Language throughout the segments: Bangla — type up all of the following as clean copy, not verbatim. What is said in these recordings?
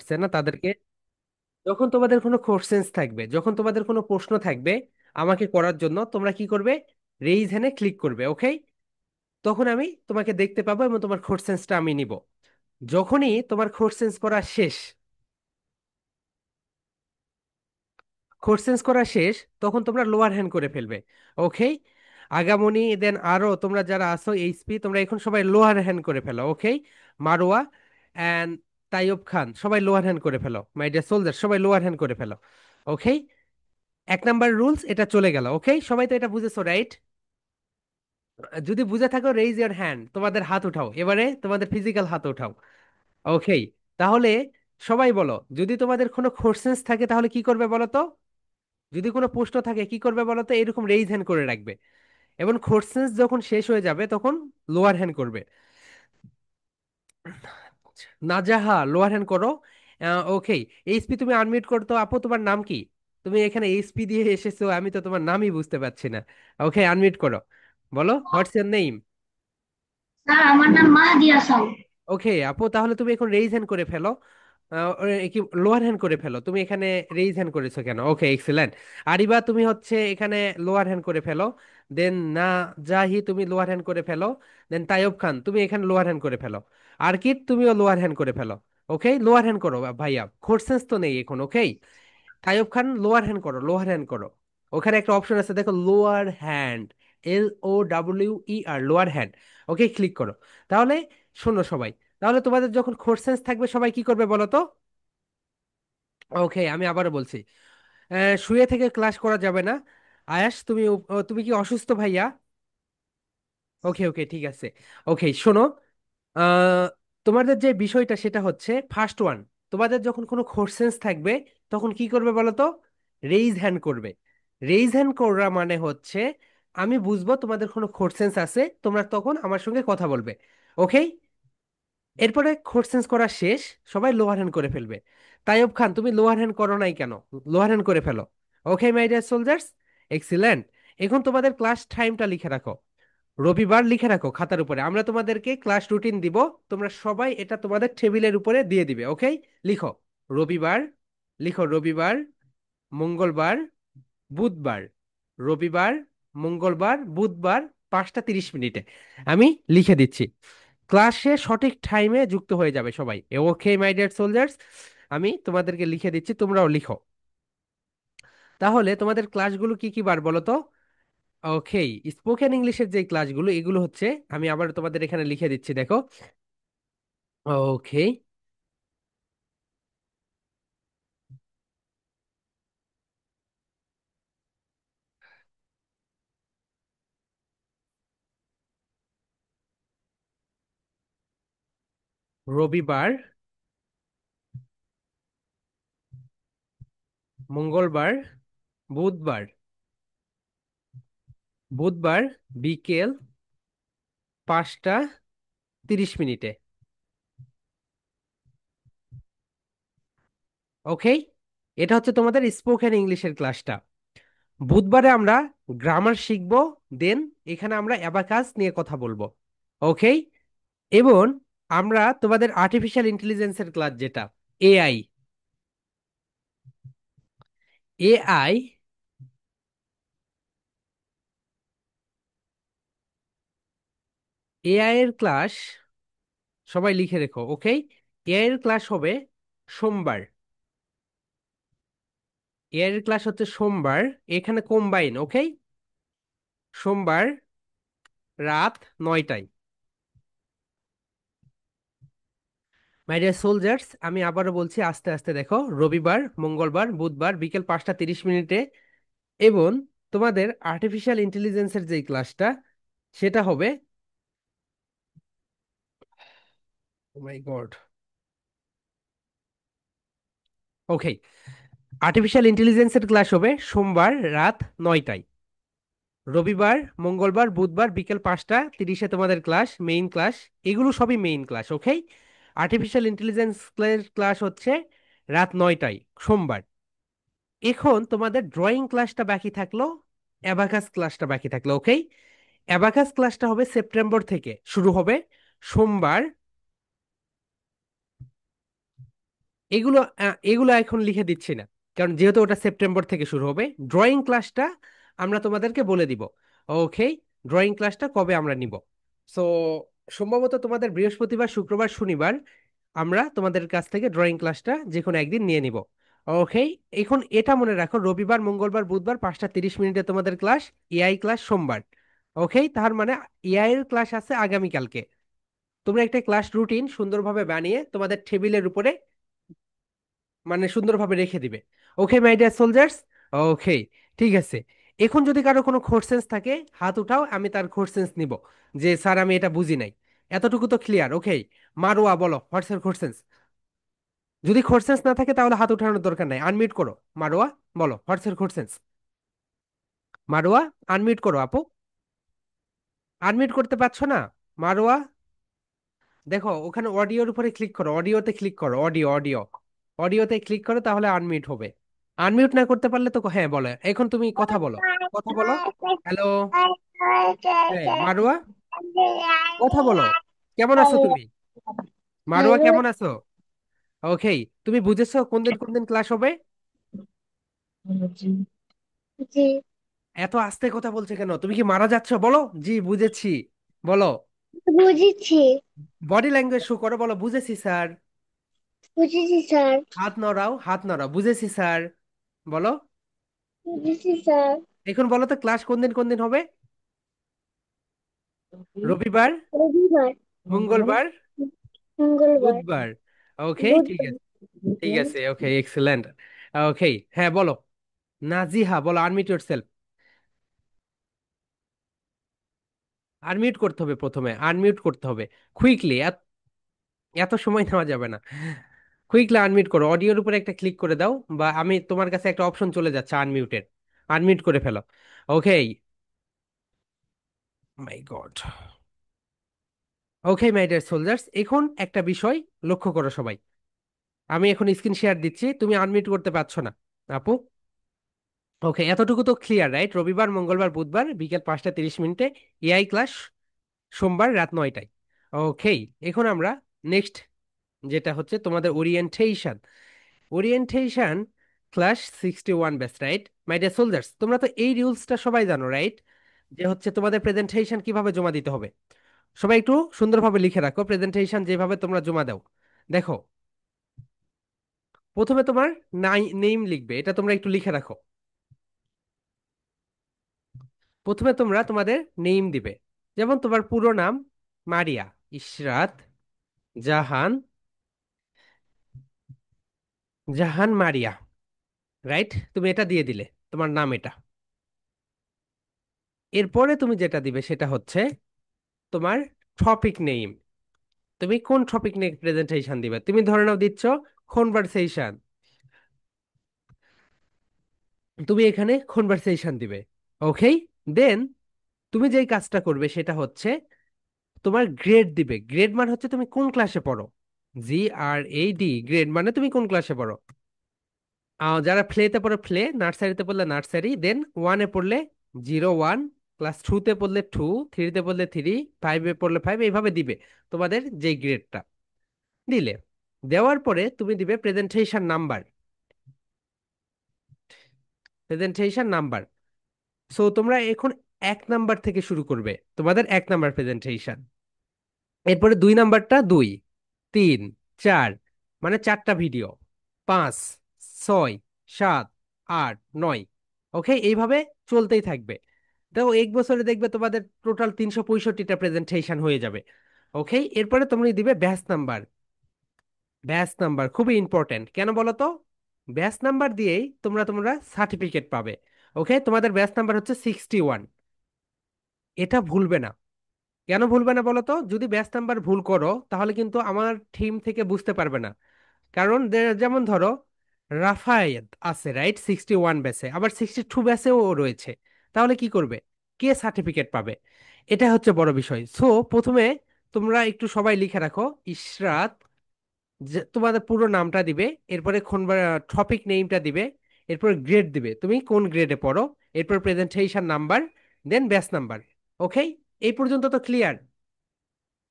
আছে না তাদেরকে, যখন তোমাদের কোনো কোশ্চেন্স থাকবে, যখন তোমাদের কোনো প্রশ্ন থাকবে আমাকে করার জন্য, তোমরা কি করবে? রেইজ হ্যান্ডে ক্লিক করবে, ওকে? তখন আমি তোমাকে দেখতে পাবো এবং তোমার কোশ্চেন্সটা আমি নিব। যখনই তোমার কোশ্চেন্স করা শেষ, কোশ্চেন্স করা শেষ, তখন তোমরা লোয়ার হ্যান্ড করে ফেলবে, ওকে? আগামনী, দেন আরো তোমরা যারা আছো এইচপি, তোমরা এখন সবাই লোয়ার হ্যান্ড করে ফেলো, ওকে? মারোয়া অ্যান্ড তাইয়ব খান সবাই লোয়ার হ্যান্ড করে ফেলো, মাই ডিয়ার সোলজার সবাই লোয়ার হ্যান্ড করে ফেলো, ওকে? এক নাম্বার রুলস এটা চলে গেল, ওকে? সবাই তো এটা বুঝেছো, রাইট? যদি বুঝে থাকো রেইজ ইওর হ্যান্ড, তোমাদের হাত উঠাও, এবারে তোমাদের ফিজিক্যাল হাত উঠাও, ওকে? তাহলে সবাই বলো, যদি তোমাদের কোনো কোশ্চেন্স থাকে তাহলে কি করবে বলো তো? যদি কোনো প্রশ্ন থাকে কি করবে বলো তো? এরকম রেইজ হ্যান্ড করে রাখবে, এবং কোশ্চেন্স যখন শেষ হয়ে যাবে তখন লোয়ার হ্যান্ড করবে। নাজাহা লোয়ার হ্যান্ড করো। ওকে। এইচপি তুমি আনমিউট করতো, আপু তোমার নাম কি? তুমি এখানে এইচপি দিয়ে এসেছো, আমি তো তোমার নামই বুঝতে পারছি না। ওকে, আনমিউট করো, বলো হোয়াটস ইওর নেম। স্যার আমার নাম মাহাদি হাসান। ওকে আপু, তাহলে তুমি এখন রেইজ হ্যান্ড করে ফেলো। কি লোয়ার হ্যান্ড করে ফেলো, তুমি এখানে রেইজ হ্যান্ড করেছো কেন? ওকে, এক্সিলেন্ট। আরিবা তুমি হচ্ছে এখানে লোয়ার হ্যান্ড করে ফেলো। দেন না জাহি তুমি লোয়ার হ্যান্ড করে ফেলো। দেন তাইয়ব খান তুমি এখানে লোয়ার হ্যান্ড করে ফেলো। আরকিট তুমিও লোয়ার হ্যান্ড করে ফেলো। ওকে, লোয়ার হ্যান্ড করো ভাইয়া, কোর্সেন্স তো নেই এখন, okay? Tayyab Khan lower hand করো, লোয়ার হ্যান্ড করো। ওখানে একটা অপশন আছে দেখো, lower hand, LOWER, lower hand. Okay, click করো। তাহলে শোনো সবাই, তাহলে তোমাদের যখন কোশ্চেন্স থাকবে সবাই কি করবে বলো তো? ওকে, আমি আবারও বলছি, শুয়ে থেকে ক্লাস করা যাবে না। আয়াস তুমি তুমি কি অসুস্থ ভাইয়া? ওকে ওকে, ঠিক আছে। ওকে শোনো, আহ, তোমাদের যে বিষয়টা সেটা হচ্ছে ফার্স্ট ওয়ান, তোমাদের যখন কোনো কোশ্চেন্স থাকবে তখন কি করবে বলো তো? রেইজ হ্যান্ড করবে। রেইজ হ্যান্ড করা মানে হচ্ছে আমি বুঝবো তোমাদের কোনো কোশ্চেন্স আছে, তোমরা তখন আমার সঙ্গে কথা বলবে, ওকে? এরপরে কোশ্চেন্স করা শেষ, সবাই লোয়ার হ্যান্ড করে ফেলবে। তাইয়ব খান তুমি লোয়ার হ্যান্ড করো নাই কেন? লোয়ার হ্যান্ড করে ফেলো। Okay my dear soldiers, excellent. এখন তোমাদের ক্লাস টাইমটা লিখে রাখো, রবিবার লিখে রাখো খাতার উপরে, আমরা তোমাদেরকে ক্লাস রুটিন দিব, তোমরা সবাই এটা তোমাদের টেবিলের উপরে দিয়ে দিবে, ওকে? লিখো রবিবার, লিখো রবিবার, মঙ্গলবার, বুধবার, রবিবার, মঙ্গলবার, বুধবার, 5টা 30 মিনিটে আমি লিখে দিচ্ছি। ক্লাসে সঠিক টাইমে যুক্ত হয়ে যাবে সবাই, ওকে মাই ডিয়ার সোলজার্স? আমি তোমাদেরকে লিখে দিচ্ছি, তোমরাও লিখো। তাহলে তোমাদের ক্লাসগুলো কি কি বার বলো তো? ওকে, স্পোকেন ইংলিশের যে ক্লাসগুলো এগুলো হচ্ছে, আমি আবার তোমাদের এখানে লিখে দিচ্ছি দেখো। ওকে, রবিবার, মঙ্গলবার, বুধবার, বুধবার বিকেল 5টা 30 মিনিটে, ওকে? এটা হচ্ছে তোমাদের স্পোকেন ইংলিশের ক্লাসটা। বুধবারে আমরা গ্রামার শিখবো, দেন এখানে আমরা অ্যাবাকাস নিয়ে কথা বলবো, ওকে? এবং আমরা তোমাদের আর্টিফিশিয়াল ইন্টেলিজেন্সের ক্লাস, যেটা এআই, এআই, এআই এর ক্লাস সবাই লিখে রেখো, ওকে? এআই এর ক্লাস হবে সোমবার। এআই এর ক্লাস হচ্ছে সোমবার, এখানে কম্বাইন, ওকে? সোমবার রাত 9টায়। মাই ডিয়ার সোলজার্স, আমি আবারও বলছি আস্তে আস্তে দেখো, রবিবার, মঙ্গলবার, বুধবার বিকেল 5টা 30 মিনিটে। এবং তোমাদের আর্টিফিশিয়াল ইন্টেলিজেন্সের যে ক্লাসটা সেটা হবে, ও মাই গড, ওকে, আর্টিফিশিয়াল ইন্টেলিজেন্সের ক্লাস হবে সোমবার রাত 9টায়। রবিবার, মঙ্গলবার, বুধবার বিকেল 5টা 30-এ তোমাদের ক্লাস, মেইন ক্লাস, এগুলো সবই মেইন ক্লাস, ওকে? আর্টিফিশিয়াল ইন্টেলিজেন্স ক্লাস হচ্ছে রাত 9টায় সোমবার। এখন তোমাদের ড্রয়িং ক্লাসটা বাকি থাকলো, অ্যাবাকাস ক্লাসটা বাকি থাকলো, ওকে? অ্যাবাকাস ক্লাসটা হবে সেপ্টেম্বর থেকে শুরু হবে, সোমবার এগুলো এখন লিখে দিচ্ছি না, কারণ যেহেতু ওটা সেপ্টেম্বর থেকে শুরু হবে। ড্রয়িং ক্লাসটা আমরা তোমাদেরকে বলে দিব। ওকে, ড্রয়িং ক্লাসটা কবে আমরা নিব? সো সম্ভবত তোমাদের বৃহস্পতিবার, শুক্রবার, শনিবার আমরা তোমাদের কাছ থেকে ড্রয়িং ক্লাসটা যে কোনো একদিন নিয়ে নিব। ওকে, এখন এটা মনে রাখো, রবিবার, মঙ্গলবার, বুধবার 5টা 30 মিনিটে তোমাদের ক্লাস, এআই ক্লাস সোমবার। ওকে, তার মানে এআই এর ক্লাস আছে আগামীকালকে। তোমরা একটা ক্লাস রুটিন সুন্দরভাবে বানিয়ে তোমাদের টেবিলের উপরে মানে সুন্দরভাবে রেখে দিবে। ওকে মাই ডিয়ার সোলজার্স। ওকে, ঠিক আছে। এখন যদি কারো কোনো কোশ্চেন্স থাকে হাত উঠাও, আমি তার কোশ্চেন্স নিব, যে স্যার আমি এটা বুঝি নাই। এতটুকু তো ক্লিয়ার? ওকে, মারুয়া বলো হোয়াটস এর কোশ্চেন্স। যদি কোশ্চেন্স না থাকে তাহলে হাত উঠানোর দরকার নাই, আনমিউট করো। মারুয়া, বলো হোয়াটস এর কোশ্চেন্স। মারুয়া, আনমিউট করো আপু। আনমিউট করতে পারছো না মারুয়া? দেখো ওখানে অডিওর উপরে ক্লিক করো, অডিওতে ক্লিক করো, অডিও অডিও, অডিওতে ক্লিক করো, তাহলে আনমিউট হবে। আনমিউট না করতে পারলে তো হ্যাঁ বলে, এখন তুমি কথা বলো, কথা বলো। হ্যালো। হ্যাঁ মারুয়া, কথা বলো। কেমন আছো তুমি? মারুয়া হ্যালো। কেমন আছো? ওকে, তুমি বুঝেছো কোন দিন কোন দিন ক্লাস হবে? জি, এত আস্তে কথা বলছে কেন? তুমি কি মারা যাচ্ছ? বলো জি বুঝেছি, বলো। বুঝেছি। বডি ল্যাঙ্গুয়েজ শো করো, বলো বুঝেছি স্যার। বুঝেছি স্যার। হাত নড়াও, হাত নড়াও, বুঝেছি স্যার, বলো। বুঝেছি স্যার। এখন বলো তো ক্লাস কোন দিন হবে? রবিবার, রবিবার, মঙ্গলবার, মঙ্গলবার, বুধবার। ওকে ঠিক বুধবার। আছে, ঠিক আছে, ওকে এক্সেলেন্ট। ওকে, হ্যাঁ বলো। নাজিহা বলো, আনমিউট ইয়োরসেলফ। আনমিউট করতে হবে, প্রথমে আনমিউট করতে হবে কুইকলি, এত সময় নেওয়া যাবে না। কুইকলি আনমিউট করো, অডিওর উপরে একটা ক্লিক করে দাও, বা আমি তোমার কাছে একটা অপশন চলে যাচ্ছে আনমিউটের, আনমিউট করে ফেলো। Okay, my god. Okay my dear soldiers, এখন একটা বিষয় লক্ষ্য করো সবাই। আমি এখন স্ক্রিন শেয়ার দিচ্ছি, তুমি আনমিউট করতে পারছো না আপু। ওকে, এতটুকু তো ক্লিয়ার রাইট? রবিবার, মঙ্গলবার, বুধবার বিকেল 5টা 30 মিনিটে এআই ক্লাস, সোমবার রাত 9টায়। ওকে, এখন আমরা নেক্সট যেটা হচ্ছে তোমাদের ওরিয়েন্টেশন। ওরিয়েন্টেশন ক্লাস 61 ব্যাচ, রাইট মাই ডিয়ার সোলজার্স? তোমরা তো এই রুলসটা সবাই জানো, রাইট? যে হচ্ছে তোমাদের প্রেজেন্টেশন কিভাবে জমা দিতে হবে। সবাই একটু সুন্দরভাবে লিখে রাখো প্রেজেন্টেশন যেভাবে তোমরা জমা দাও। দেখো, প্রথমে তোমার নেম লিখবে, এটা তোমরা একটু লিখে রাখো। প্রথমে তোমরা তোমাদের নেম দিবে, যেমন তোমার পুরো নাম মারিয়া ইশরাত জাহান, জাহান মারিয়া, রাইট? তুমি এটা দিয়ে দিলে, তোমার নাম এটা। এরপরে তুমি যেটা দিবে সেটা হচ্ছে তোমার টপিক নেম। তুমি কোন টপিক নিয়ে প্রেজেন্টেশন দিবে? তুমি ধরে নাও দিচ্ছ কনভারসেশন, তুমি এখানে কনভারসেশন দিবে। ওকে, দেন তুমি যেই কাজটা করবে সেটা হচ্ছে তোমার গ্রেড দিবে। গ্রেড মানে হচ্ছে তুমি কোন ক্লাসে পড়ো। GRAD, গ্রেড মানে তুমি কোন ক্লাসে পড়ো। যারা প্লেতে পড়ে প্লে, নার্সারিতে পড়লে নার্সারি, দেন ওয়ানে পড়লে 01, ক্লাস 2তে পড়লে 2, থ্রিতে পড়লে 3, ফাইভে পড়লে 5, এইভাবে দিবে তোমাদের যে গ্রেডটা। দিলে, দেওয়ার পরে তুমি দিবে presentation number, presentation number. So তোমরা এখন 1 নাম্বার থেকে শুরু করবে, তোমাদের 1 নাম্বার প্রেজেন্টেশন। এরপরে 2 নাম্বারটা 2, 3, 4, মানে 4টা ভিডিও, 5, 6, 7, 8, 9। ওকে, এইভাবে চলতেই থাকবে। তো 1 বছরে দেখবে তোমাদের টোটাল 365টা প্রেজেন্টেশন হয়ে যাবে। ওকে, এরপরে তুমি দিবে ব্যাচ নাম্বার। ব্যাচ নাম্বার খুবই ইম্পর্টেন্ট, কেন বলো তো? ব্যাচ নাম্বার দিয়েই তোমরা তোমরা সার্টিফিকেট পাবে। ওকে, তোমাদের ব্যাচ নাম্বার হচ্ছে 61, এটা ভুলবে না। কেন ভুলবে না বলো তো? যদি ব্যাচ নাম্বার ভুল করো তাহলে কিন্তু আমার টিম থেকে বুঝতে পারবে না। কারণ যেমন ধরো রাফায়েত আছে, রাইট, 61 ব্যাচে, আবার 62 ব্যাচেও ও রয়েছে, তাহলে কি করবে? কে সার্টিফিকেট পাবে? এটা হচ্ছে বড় বিষয়। সো প্রথমে তোমরা একটু সবাই লিখে রাখো ইশরাত, যে তোমাদের পুরো নামটা দিবে, এরপরে টপিক নেমটা দিবে, এরপর গ্রেড দিবে, তুমি কোন গ্রেডে পড়ো, এরপর প্রেজেন্টেশন নাম্বার, দেন ব্যাচ নাম্বার। ওকে, এই পর্যন্ত তো ক্লিয়ার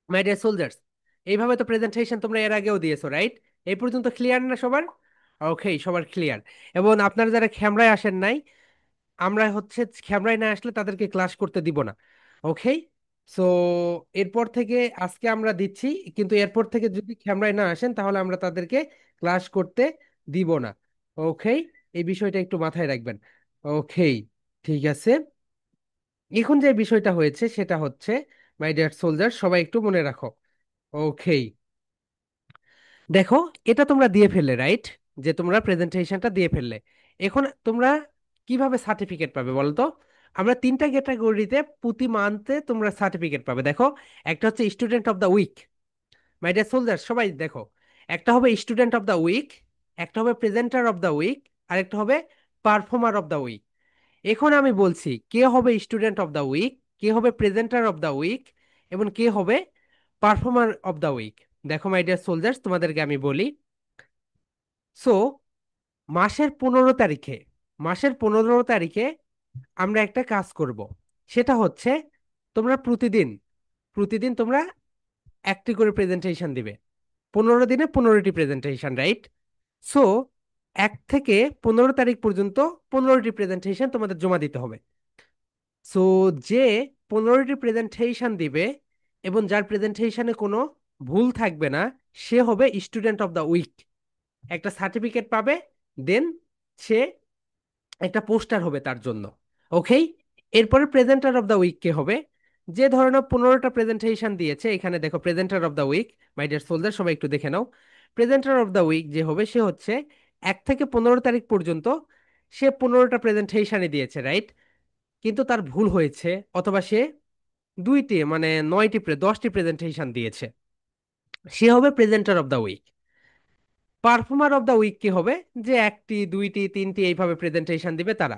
মাই ডিয়ার সোলজার্স? এইভাবে তো প্রেজেন্টেশন তোমরা এর আগেও দিয়েছো, রাইট? এই পর্যন্ত ক্লিয়ার না সবার? ওকে, সবার ক্লিয়ার। এবং আপনারা যারা ক্যামেরায় আসেন নাই, আমরা হচ্ছে ক্যামেরায় না আসলে তাদেরকে ক্লাস করতে দিব না। ওকে, সো এরপর থেকে আজকে আমরা দিচ্ছি, কিন্তু এরপর থেকে যদি ক্যামেরায় না আসেন তাহলে আমরা তাদেরকে ক্লাস করতে দিব না। ওকে, এই বিষয়টা একটু মাথায় রাখবেন। ওকে, ঠিক আছে। এখন যে বিষয়টা হয়েছে সেটা হচ্ছে, মাই ডিয়ার সোলজার, সবাই একটু মনে রাখো। ওকে, দেখো, এটা তোমরা দিয়ে ফেললে, রাইট? যে তোমরা প্রেজেন্টেশনটা দিয়ে ফেললে। এখন তোমরা কিভাবে সার্টিফিকেট পাবে বলো তো? আমরা তিনটা ক্যাটাগরিতে প্রতি মান্থে তোমরা সার্টিফিকেট পাবে, দেখো। একটা হচ্ছে student of the week, my dear soldier, সবাই দেখো। একটা হবে স্টুডেন্ট অফ দ্য উইক, একটা হবে প্রেজেন্টার অফ দ্য উইক, আর একটা হবে পারফর্মার অফ দ্য উইক। এখন আমি বলছি কে হবে স্টুডেন্ট অফ দ্য উইক, কে হবে প্রেজেন্টার অফ দ্য উইক, এবং কে হবে পারফর্মার অফ দ্য উইক। দেখো মাই ডিয়ার সোলজার্স, তোমাদেরকে আমি বলি। সো মাসের 15 তারিখে, মাসের 15 তারিখে আমরা একটা কাজ করব। সেটা হচ্ছে, তোমরা প্রতিদিন প্রতিদিন তোমরা একটি করে প্রেজেন্টেশন দিবে। 15 দিনে 15টি প্রেজেন্টেশন, রাইট? সো 1 থেকে 15 তারিখ পর্যন্ত 15টি প্রেজেন্টেশন তোমাদের জমা দিতে হবে। সো যে 15টি প্রেজেন্টেশন দিবে এবং যার প্রেজেন্টেশনে কোনো ভুল থাকবে না, সে হবে স্টুডেন্ট অফ দ্য উইক। একটা সার্টিফিকেট পাবে, দেন সে একটা পোস্টার হবে তার জন্য। ওকে, এরপরে প্রেজেন্টার অফ দ্য উইক কে হবে? যে ধরনের 15টা প্রেজেন্টেশন দিয়েছে, এখানে দেখো presenter of the week, my dear soldier, সবাই একটু দেখে নাও। প্রেজেন্টার অফ দ্য উইক যে হবে, সে হচ্ছে 1 থেকে 15 তারিখ পর্যন্ত সে 15টা প্রেজেন্টেশনই দিয়েছে, রাইট? কিন্তু তার ভুল হয়েছে, অথবা সে 2টি মানে 10টি প্রেজেন্টেশন দিয়েছে, সে হবে presenter of the week. Performer of the week কি হবে? যে 1টি 2টি 3টি এইভাবে প্রেজেন্টেশন দিবে তারা।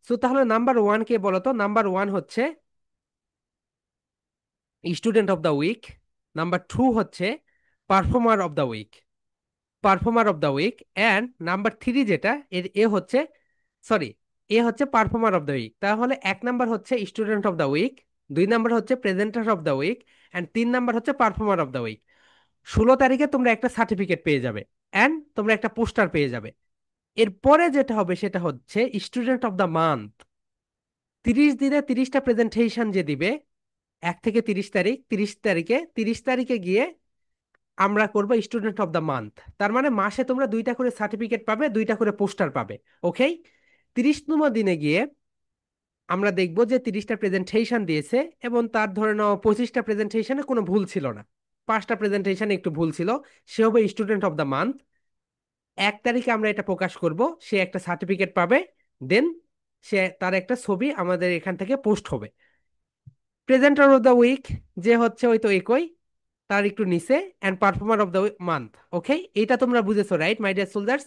সো তাহলে নাম্বার 1 কে বলো তো? নাম্বার 1 হচ্ছে student of the week, number 2 হচ্ছে performer of the week, performer of the week, and number 3 যেটা এর এ হচ্ছে, সরি, এ হচ্ছে পারফর্মার অফ দ্য উইক। তাহলে 1 নাম্বার হচ্ছে student of the week, 2 number হচ্ছে presenter of the week, and 3 number হচ্ছে পারফর্মার অফ দ্য উইক। 16 তারিখে তোমরা একটা সার্টিফিকেট পেয়ে যাবে, অ্যান্ড তোমরা একটা পোস্টার পেয়ে যাবে। এরপরে যেটা হবে সেটা হচ্ছে স্টুডেন্ট অফ দ্য মান্থ। 30 দিনে 30টা প্রেজেন্টেশন যে দিবে, 1 থেকে 30 তারিখ, 30 তারিখে, 30 তারিখে গিয়ে আমরা করবো স্টুডেন্ট অফ দ্য মান্থ। তার মানে মাসে তোমরা 2টা করে সার্টিফিকেট পাবে, 2টা করে পোস্টার পাবে। ওকে, 30তম দিনে গিয়ে আমরা দেখবো যে 30টা প্রেজেন্টেশন দিয়েছে এবং তার ধরে নাও 25টা প্রেজেন্টেশনে কোনো ভুল ছিল না, 5টা প্রেজেন্টেশনে একটু ভুল ছিল, সে হবে স্টুডেন্ট অফ দ্য মান্থ। 1 তারিখে আমরা এটা প্রকাশ করব, সে একটা সার্টিফিকেট পাবে, দেন সে তার একটা ছবি আমাদের এখান থেকে পোস্ট হবে। প্রেজেন্টার অফ দ্য উইক যে হচ্ছে ওই তো একই, তার একটু নিচে, and performer of the month. Okay, এটা তোমরা বুঝেছো, right my dear soldiers?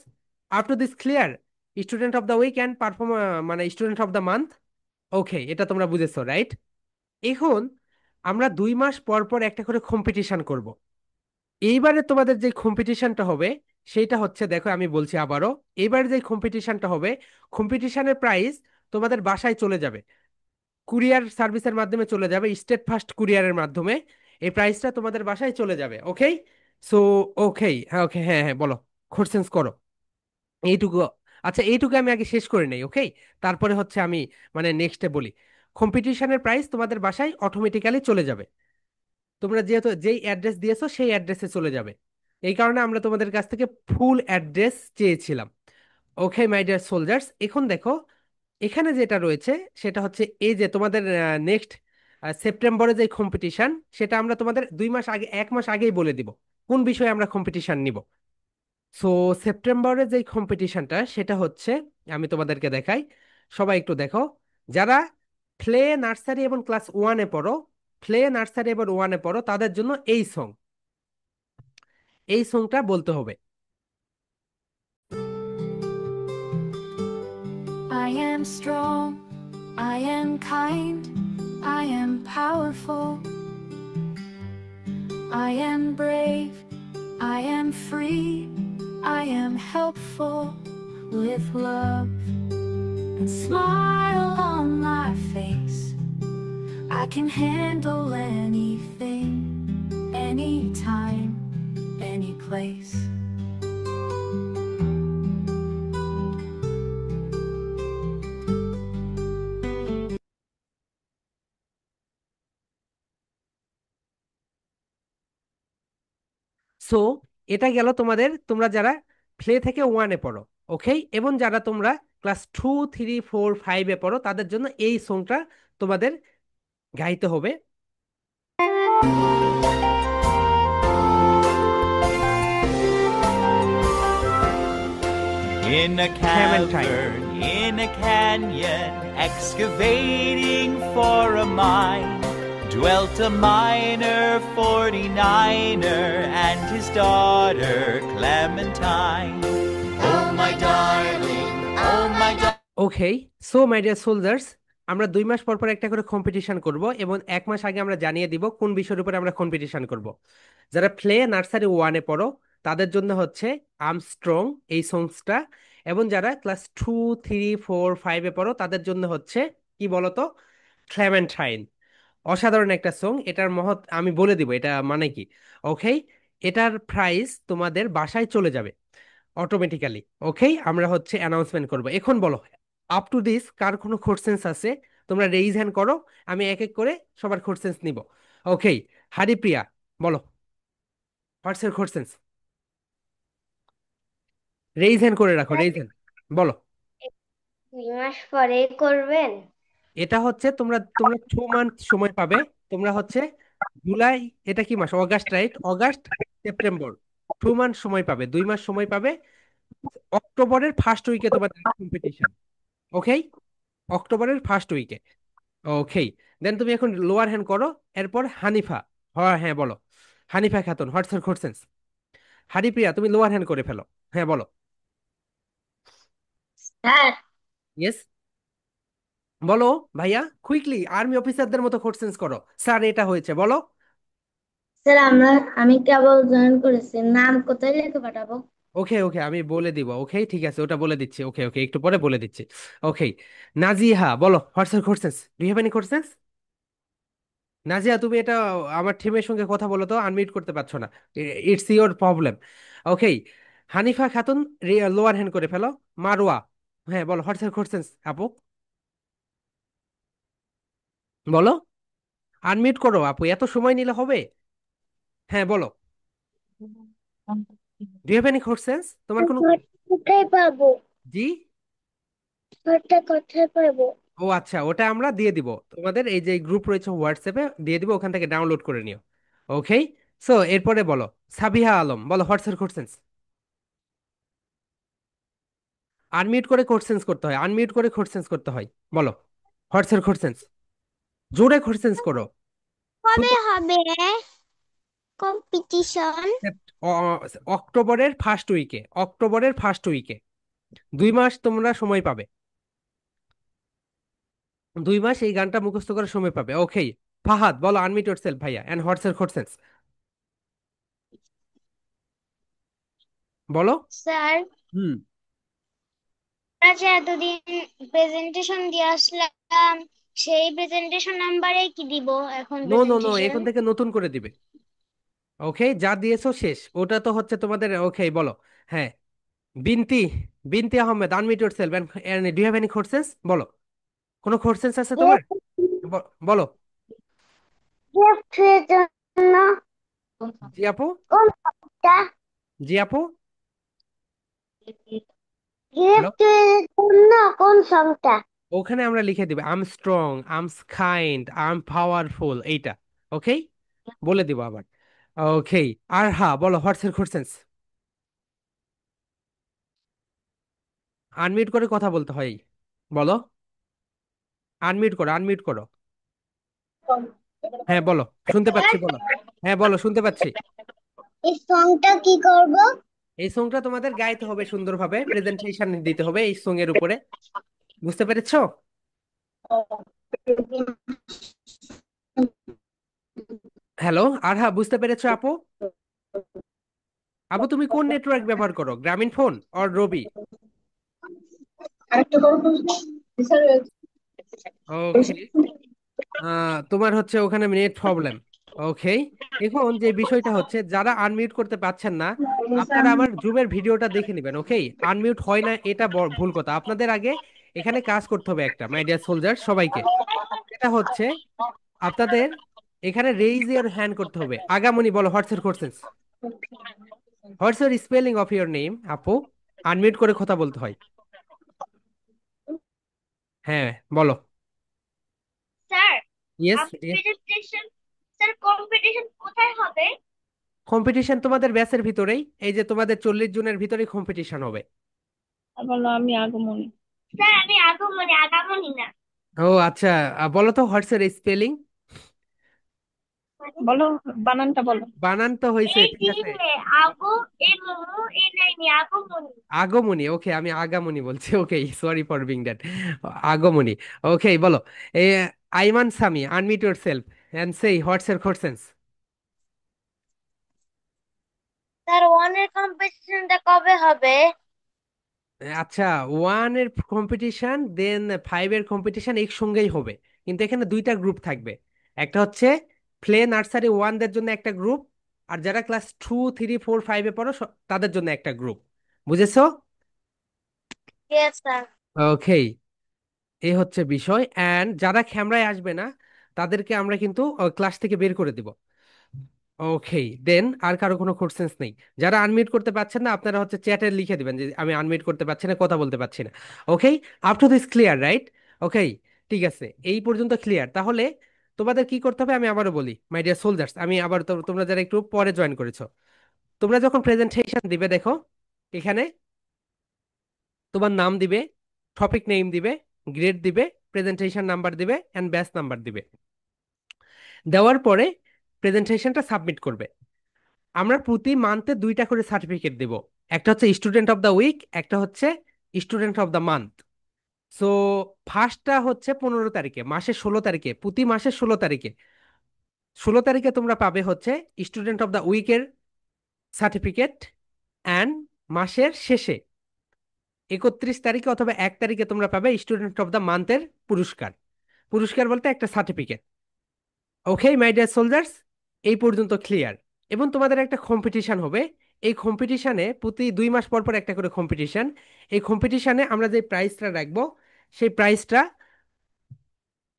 Up to this clear? Student of the week and performer মানে student of the month. Okay, এটা তোমরা বুঝেছো, রাইট? এখন আমরা 2 মাস পর পর একটা করে কম্পিটিশন করব। এইবারে তোমাদের যে কম্পিটিশনটা হবে সেটা হচ্ছে, দেখো আমি বলছি আবারও, এইবারে যে কম্পিটিশনটা হবে, কম্পিটিশনের প্রাইস তোমাদের বাসায় চলে যাবে, কুরিয়ার সার্ভিসের মাধ্যমে চলে যাবে, স্টেট ফার্স্ট কুরিয়ারের মাধ্যমে এই প্রাইসটা তোমাদের বাসায় চলে যাবে। ওকে, সো ওকে, হ্যাঁ, ওকে, হ্যাঁ হ্যাঁ, বলো, কোশ্চেন্স করো এইটুকু। আচ্ছা, এইটুকু আমি আগে শেষ করে নেই, ওকে? তারপরে হচ্ছে আমি মানে নেক্সটে বলি। কম্পিটিশনের প্রাইস তোমাদের বাসায় অটোমেটিক্যালি চলে যাবে, তোমরা যেহেতু যেই অ্যাড্রেস দিয়েছো সেই অ্যাড্রেসে চলে যাবে। এই কারণে আমরা তোমাদের কাছ থেকে ফুল অ্যাড্রেস চেয়েছিলাম। ওকে মাই ডিয়ার সোলজার্স, এখন দেখো এখানে যেটা রয়েছে সেটা হচ্ছে এই যে তোমাদের নেক্সট সেপ্টেম্বরে যে কম্পিটিশন, সেটা আমরা তোমাদের 2 মাস আগে, 1 মাস আগেই বলে দিব কোন বিষয়ে আমরা কম্পিটিশন নিব। সো সেপ্টেম্বরে যে কম্পিটিশনটা সেটা হচ্ছে, আমি তোমাদেরকে দেখাই, সবাই একটু দেখো। যারা প্লে নার্সারি এবং ক্লাস 1-এ পড়ো, প্লে নার্সারি এবং 1-এ পড়ো, তাদের জন্য এই সং, এই সংটা বলতে হবে। I am strong, I am kind, I am powerful, I am brave, I am free, I am helpful, with love and smile on my face. I can handle anything, anytime, any place. So এটা গেল তোমাদের, তোমরা যারা প্লে থেকে ওয়ানে পড়ো, ওকে, এবং যারা তোমরা ক্লাস 2, 3, 4, 5-এ পড়ো তাদের জন্য এই সংটা তোমাদের গাইতে হবে। In a Clementine. cavern, in a canyon, excavating for a mine, dwelt a miner 49er and his daughter Clementine. Oh my darling, oh my darling. Okay, so my dear soldiers, আমরা 2 মাস পর পর একটা করে কম্পিটিশন করব, এবং 1 মাস আগে আমরা জানিয়ে দিব কোন বিষয়ের উপরে আমরা কম্পিটিশন করব। যারা প্লে নার্সারি ওয়ানে পড়ো তাদের জন্য হচ্ছে আর্মস্ট্রং এই সংসটা, এবং যারা ক্লাস 2, 3, 4, 5-এ পড়ো তাদের জন্য হচ্ছে কি বলতো, ক্লেমেন্টাইন। অসাধারণ একটা সং, এটার মহৎ আমি বলে দিব এটা মানে কি। ওকে, এটার প্রাইস তোমাদের বাসায় চলে যাবে অটোমেটিক্যালি। ওকে, আমরা হচ্ছে অ্যানাউন্সমেন্ট করব। এখন বলো, আপ টু দিস কার কোনো কোশ্চেন্স আছে? তোমরা রেইজ হ্যান্ড করো, আমি এক এক করে সবার কোশ্চেন্স নিব। ওকে, হারিপ্রিয়া বলো, হোয়াটস এর কোশ্চেন্স? রেইজ হ্যান্ড করে রাখো, রেইজ হ্যান্ড, বলো। 2 মাস পরে করবেন? এটা হচ্ছে তোমরা তোমরা 2 মান্থ সময় পাবে। তোমরা হচ্ছে জুলাই, এটা কি মাস, August, right? August, September, 2 month সময় পাবে, 2 মাস সময় পাবে। অক্টোবরের ফার্স্ট উইকে তোমাদের কম্পিটিশন। ওকে, অক্টোবরের ফার্স্ট উইকে। ওকে, দেন তুমি এখন লোয়ার হ্যান্ড করো। এরপর হানিফা, হ্যাঁ হ্যাঁ বলো, হানিফা খাতুন, হোয়াটস এর কোশ্চেন্স? হারিপ্রিয়া তুমি লোয়ার হ্যান্ড করে ফেলো, হ্যাঁ বলো। স্যার, ইয়েস, বলো ভাইয়া, কুইকলি আর্মি অফিসারদের মতো কোশ্চেন্স করো। স্যার এটা হয়েছে, বলো। স্যার আমি কেবল জয়েন করেছি, নাম কোথায় লিখে পাঠাবো? ওকে ওকে, আমি বলে দিব। ওকে ঠিক আছে, ওটা বলে দিচ্ছি। ওকে ওকে, একটু পরে বলে দিচ্ছি। ওকে, নাজিহা বলো, হোয়াটস এর questions? Do you have any questions? Nazia তুমি এটা আমার টিমের সঙ্গে কথা বলো তো, আনমিউট করতে পারছো না, it's your problem. Okay, Hanifa Khatun lower hand করে ফেলো। মারোয়া, হ্যাঁ বলো, হোয়াটস এর কোশ্চেন্স আপু? বলো, আনমিউট করো আপু, এত সময় নিলে হবে? হ্যাঁ বলো, do you have any questions? তোমার কোনো? ঘরটা কোথায় পাবো? জি, ঘরটা কোথায় পাবো? ও আচ্ছা, ওটা আমরা দিয়ে দিব তোমাদের, এই যে গ্রুপ রয়েছে হোয়াটসঅ্যাপে দিয়ে দিব, ওখান থেকে ডাউনলোড করে নিও। ওকে, সো এরপরে বলো, সাবিহা আলম বলো, হোয়াটস এর কোশ্চেন্স? আনমিউট করে কোশ্চেন্স করতে হয়, আনমিউট করে কোশ্চেন্স করতে হয়, বলো, হোয়াটস এর কোশ্চেন্স? জোরে কোশ্চেন্স করো। কবে শুনতে, হবে কম্পিটিশন? অক্টোবরের ফার্স্ট উইকে, অক্টোবরের ফার্স্ট উইকে। 2 মাস তোমরা সময় পাবে, 2 মাস এই গানটা মুখস্থ করার সময় পাবে। ওকে, ফাহাদ বলো, আনমিউট ইয়োরসেলফ ভাইয়া, এন্ড হোয়াটস এর কোশ্চেন্স? বলো। স্যার, হুম। আমরা যে এতদিন প্রেজেন্টেশন দিয়ে আসলাম, সেই প্রেজেন্টেশন নাম্বারে কি দিব এখন নো নো নো, প্রেজেন্টেশন? এখন থেকে নতুন করে দিবে। ওকে, যা দিয়েছো শেষ, ওটা তো হচ্ছে তোমাদের। ওকে বলো, হ্যাঁ, Binoti, Binoti Ahmed, unmute yourself, and do you have any questions? বলো, কোনো কোশ্চেন্স আছে তোমার? বলো। গিফটের জন্য জি আপু, কোনটা? জি আপু, হ্যালো। গিফটের জন্য কোন সংটা? ওখানে আমরা লিখে দিবে আম স্ট্রং, আম কাইন্ড, আম পাওয়ারফুল, এইটা। ওকে, বলে দিব আবার। ওকে, আর হ্যাঁ বলো, হোয়াটস এর কোশ্চেন্স? আনমিউট করে কথা বলতে হয়, বলো, আনমিউট করো, আনমিউট করো। হ্যাঁ বলো, শুনতে পাচ্ছি, বলো। হ্যাঁ বলো, শুনতে পাচ্ছি। এই সংটা কি করব? এই সংটা তোমাদের গাইতে হবে সুন্দরভাবে, প্রেজেন্টেশন দিতে হবে এই সং এর উপরে। বুঝতে পেরেছো? হ্যালো, আর হ্যাঁ, বুঝতে পেরেছো আপু? আপু তুমি কোন নেটওয়ার্ক ব্যবহার করো, গ্রামীণ ফোন অর রবি? ওকে, তোমার হচ্ছে ওখানে নেট প্রবলেম। ওকে, এখন যে বিষয়টা হচ্ছে, যারা আনমিউট করতে পারছেন না, আপনারা আমার জুমের ভিডিওটা দেখে নেবেন। ওকে, আনমিউট হয় না এটা ভুল কথা। আপনাদের আগে এখানে কাজ করতে হবে একটা, মাই ডিয়ার সোলজার সবাইকে। এটা হচ্ছে আপনাদের এখানে রেইজ ইওর হ্যান্ড করতে হবে। আগামনী বলো, হোয়াটস এর questions? What's your spelling of your name আপু? আনমিউট করে কথা বলতে হয়। হ্যাঁ, বলো। Sir, yes. Presentation, sir competition কোথায় হবে? কম্পিটিশন তোমাদের ব্যাচের ভিতরেই, এই যে তোমাদের 40 জনের ভিতরেই কম্পিটিশন হবে। বলো আমি আগমনী। স্যার আমি আগমনী, আগামনী না। ও আচ্ছা, বলো তো হোয়াটস ইউর স্পেলিং। বলো, বানানটা বলো। বানান তো হয়েছে, এই ঠিক আছে। দিনে আগো, এ মো, এ নাইনি, আগমনী। আগমনী, ওকে, আমি আগামনী বলছি, okay, sorry for being that. Agamoni. Okay, বলো। এ, Aiman Sami, unmute yourself and say what's your questions. Sir ওয়ানের কম্পিটিশনটা কবে হবে? আচ্ছা, ওয়ানের কম্পিটিশন দেন ফাইভের কম্পিটিশন একসঙ্গেই হবে, কিন্তু এখানে দুইটা গ্রুপ থাকবে। একটা হচ্ছে প্লে নার্সারি ওয়ানদের জন্য একটা গ্রুপ, আর যারা ক্লাস 2, 3, 4, 5-এ পড়ো তাদের জন্য একটা গ্রুপ। বুঝেছো? Yes sir. ওকে, এই হচ্ছে বিষয়। অ্যান্ড যারা ক্যামেরায় আসবে না তাদেরকে আমরা কিন্তু ক্লাস থেকে বের করে দিব। ওকে, দেন আর কারো কোনো কোশ্চেন্স নেই? যারা আনমিউট করতে পারছেন না আপনারা হচ্ছে চ্যাটে লিখে দিবেন যে আমি আনমিউট করতে পারছি না, কথা বলতে পারছি না। Okay, up to this clear, right? Okay, ঠিক আছে, এই পর্যন্ত ক্লিয়ার। তাহলে তোমাদের কি করতে হবে আমি আবারও বলি, মাই ডিয়ার সোলজার্স। আমি আবার তোমরা যারা একটু পরে জয়েন করেছো, তোমরা যখন প্রেজেন্টেশন দিবে দেখো এখানে তোমার নাম দিবে, টপিক নেম দিবে, গ্রেড দিবে, প্রেজেন্টেশন নাম্বার দিবে অ্যান্ড ব্যাচ নাম্বার দিবে। দেওয়ার পরে প্রেজেন্টেশনটা সাবমিট করবে। আমরা প্রতি মান্থে দুইটা করে সার্টিফিকেট দেব, একটা হচ্ছে স্টুডেন্ট অফ দ্য উইক, একটা হচ্ছে student of the month. So ফার্স্টটা হচ্ছে 15 তারিখে, মাসের 16 তারিখে, প্রতি মাসের 16 তারিখে। 16 তারিখে তোমরা পাবে হচ্ছে স্টুডেন্ট অফ দ্য উইকের সার্টিফিকেট, অ্যান্ড মাসের শেষে 31 তারিখে অথবা 1 তারিখে তোমরা পাবে স্টুডেন্ট অফ দ্য মান্থের পুরস্কার। পুরস্কার বলতে একটা certificate. Okay my dear soldiers, এই পর্যন্ত ক্লিয়ার? এবং তোমাদের একটা কম্পিটিশন হবে। এই কম্পিটিশনে প্রতি 2 মাস পর পর একটা করে কম্পিটিশন। এই কম্পিটিশনে আমরা যে প্রাইজটা রাখবো সেই প্রাইজটা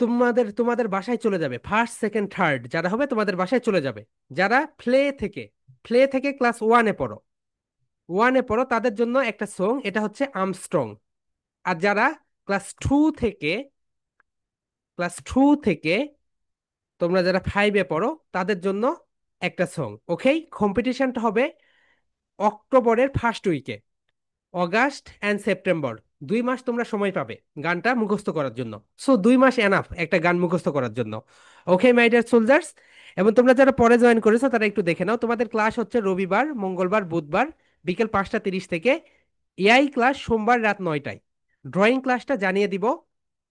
তোমাদের তোমাদের বাসায় চলে যাবে। ফার্স্ট সেকেন্ড থার্ড যারা হবে তোমাদের বাসায় চলে যাবে। যারা প্লে থেকে ক্লাস 1-এ পড়ো তাদের জন্য একটা সং, এটা হচ্ছে আমস্ট্রং। আর যারা ক্লাস 2 থেকে তোমরা যারা 5-এ পড়ো তাদের জন্য একটা সং। ওকে, কম্পিটিশনটা হবে অক্টোবরের ফার্স্ট উইকে। অগাস্ট অ্যান্ড সেপ্টেম্বর 2 মাস তোমরা সময় পাবে গানটা মুখস্থ করার জন্য। সো 2 মাস এনাফ একটা গান মুখস্থ করার জন্য। ওকে মাই ডিয়ার সোলজার্স, এবং তোমরা যারা পরে জয়েন করেছো তারা একটু দেখে নাও, তোমাদের ক্লাস হচ্ছে রবিবার, মঙ্গলবার, বুধবার বিকেল 5টা 30 থেকে। এআই ক্লাস সোমবার রাত 9টায়। ড্রয়িং ক্লাসটা জানিয়ে দিব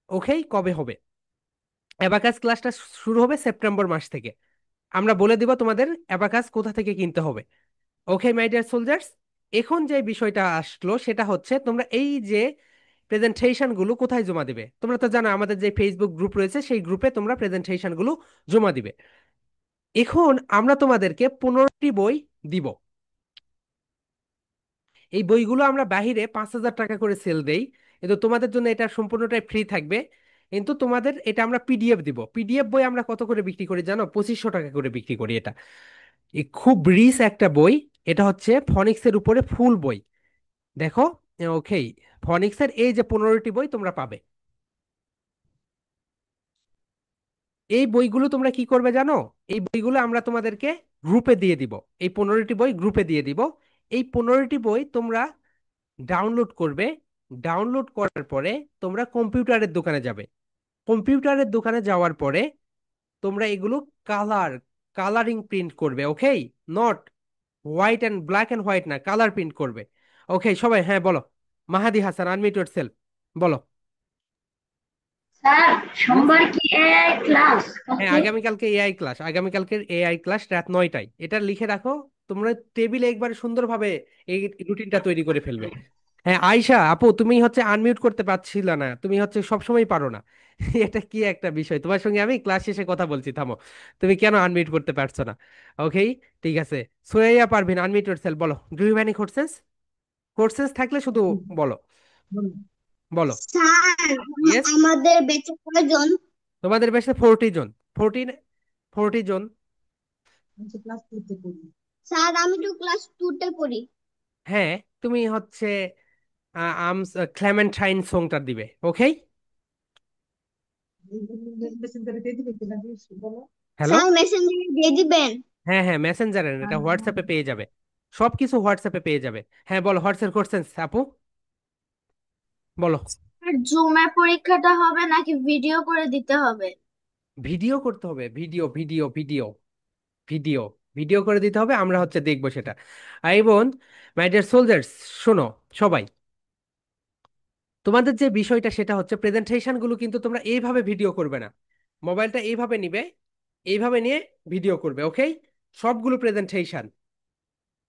ওকে কবে হবে। অ্যাবাকাস ক্লাসটা শুরু হবে সেপ্টেম্বর মাস থেকে। আমরা বলে দিব তোমাদের অ্যাবাকাস কোথা থেকে কিনতে হবে। ওকে মাই ডিয়ার সোলজার্স, এখন যে বিষয়টা আসলো সেটা হচ্ছে তোমরা এই যে প্রেজেন্টেশন গুলো কোথায় জমা দিবে। তোমরা তো জানো আমাদের যে ফেসবুক গ্রুপ রয়েছে সেই গ্রুপে তোমরা প্রেজেন্টেশন গুলো জমা দিবে। এখন আমরা তোমাদেরকে 15টি বই দিব। এই বইগুলো আমরা বাহিরে 5,000 টাকা করে সেল দেই, কিন্তু তোমাদের জন্য এটা সম্পূর্ণটাই ফ্রি থাকবে। কিন্তু তোমাদের এটা আমরা পিডিএফ দিব। পিডিএফ বই আমরা কত করে বিক্রি করি জানো? 2500 টাকা করে বিক্রি করি এটা। এই খুব রিচ একটা বই। এটা হচ্ছে ফনিক্সের উপরে ফুল বই। দেখো, ওকে, ফনিক্সের এই যে 15টি বই তোমরা পাবে। এই বইগুলো তোমরা কি করবে জানো? এই বইগুলো আমরা তোমাদেরকে গ্রুপে দিয়ে দিব। এই 15টি বই গ্রুপে দিয়ে দিব। এই 15টি বই তোমরা ডাউনলোড করবে। ডাউনলোড করার পরে তোমরা কম্পিউটারের দোকানে যাবে। কম্পিউটারের দোকানে যাওয়ার পরে তোমরা এগুলো কালারিং প্রিন্ট করবে। Okay, not white and black and white না, কালার প্রিন্ট করবে। ওকে সবাই, হ্যাঁ বলো। মাহাদি হাসান, আনমিউট ইয়োরসেলফ, বলো। Sir Yes? সোমবার কি এআই ক্লাস হ্যাঁ, কালকে? আগামীকালকে এআই ক্লাস, আগামীকালকের এআই ক্লাস রাত 9টায়। এটা লিখে রাখো। তোমরা টেবিলে একবার সুন্দরভাবে এই রুটিনটা তৈরি করে ফেলবে। হ্যাঁ আয়শা আপু, তুমি হচ্ছে আনমিউট করতে পারছিল না, তুমি হচ্ছে সবসময় পারো না। এটা কি একটা বিষয়, তোমার সঙ্গে আমি ক্লাস শেষে কথা বলছি, থামো। তুমি কেন আনমিউট করতে পারছো না? ওকে, ঠিক আছে। সোয়াইয়া পারভিন, আনমিউট ইয়োরসেলফ, বলো। Do you have any questions? Questions থাকলে শুধু বলো, বলো। Sir yes. আমাদের বেঁচে কয়জন? তোমাদের বেশে 40 জন। 14, 40 জন। স্যার আমি তো ক্লাস 2 তে পড়ি। হ্যাঁ, তুমি হচ্ছে আর্মস ক্লেমেন্টাইন সংটা দিবে। ওকে, হ্যালো। স্যার মেসেঞ্জারে দিয়ে দিবেন। হ্যাঁ হ্যাঁ, মেসেঞ্জারে, এটা হোয়াটসঅ্যাপে পেয়ে যাবে, সবকিছু হোয়াটসঅ্যাপে পেয়ে যাবে। হ্যাঁ বলো, হোয়াটসঅ্যাপ করছেন আপু, বলো। আর জুমে পরীক্ষাটা হবে নাকি ভিডিও করে দিতে হবে? ভিডিও করতে হবে, video video video video video করে দিতে হবে, আমরা হচ্ছে দেখবো সেটা। আই বোন, মাই ডিয়ার সোলজার্স, শোনো সবাই, তোমাদের যে বিষয়টা সেটা হচ্ছে প্রেজেন্টেশন গুলো কিন্তু তোমরা এইভাবে ভিডিও করবে না, মোবাইলটা এইভাবে নিবে, এইভাবে নিয়ে ভিডিও করবে। ওকে, সবগুলো প্রেজেন্টেশন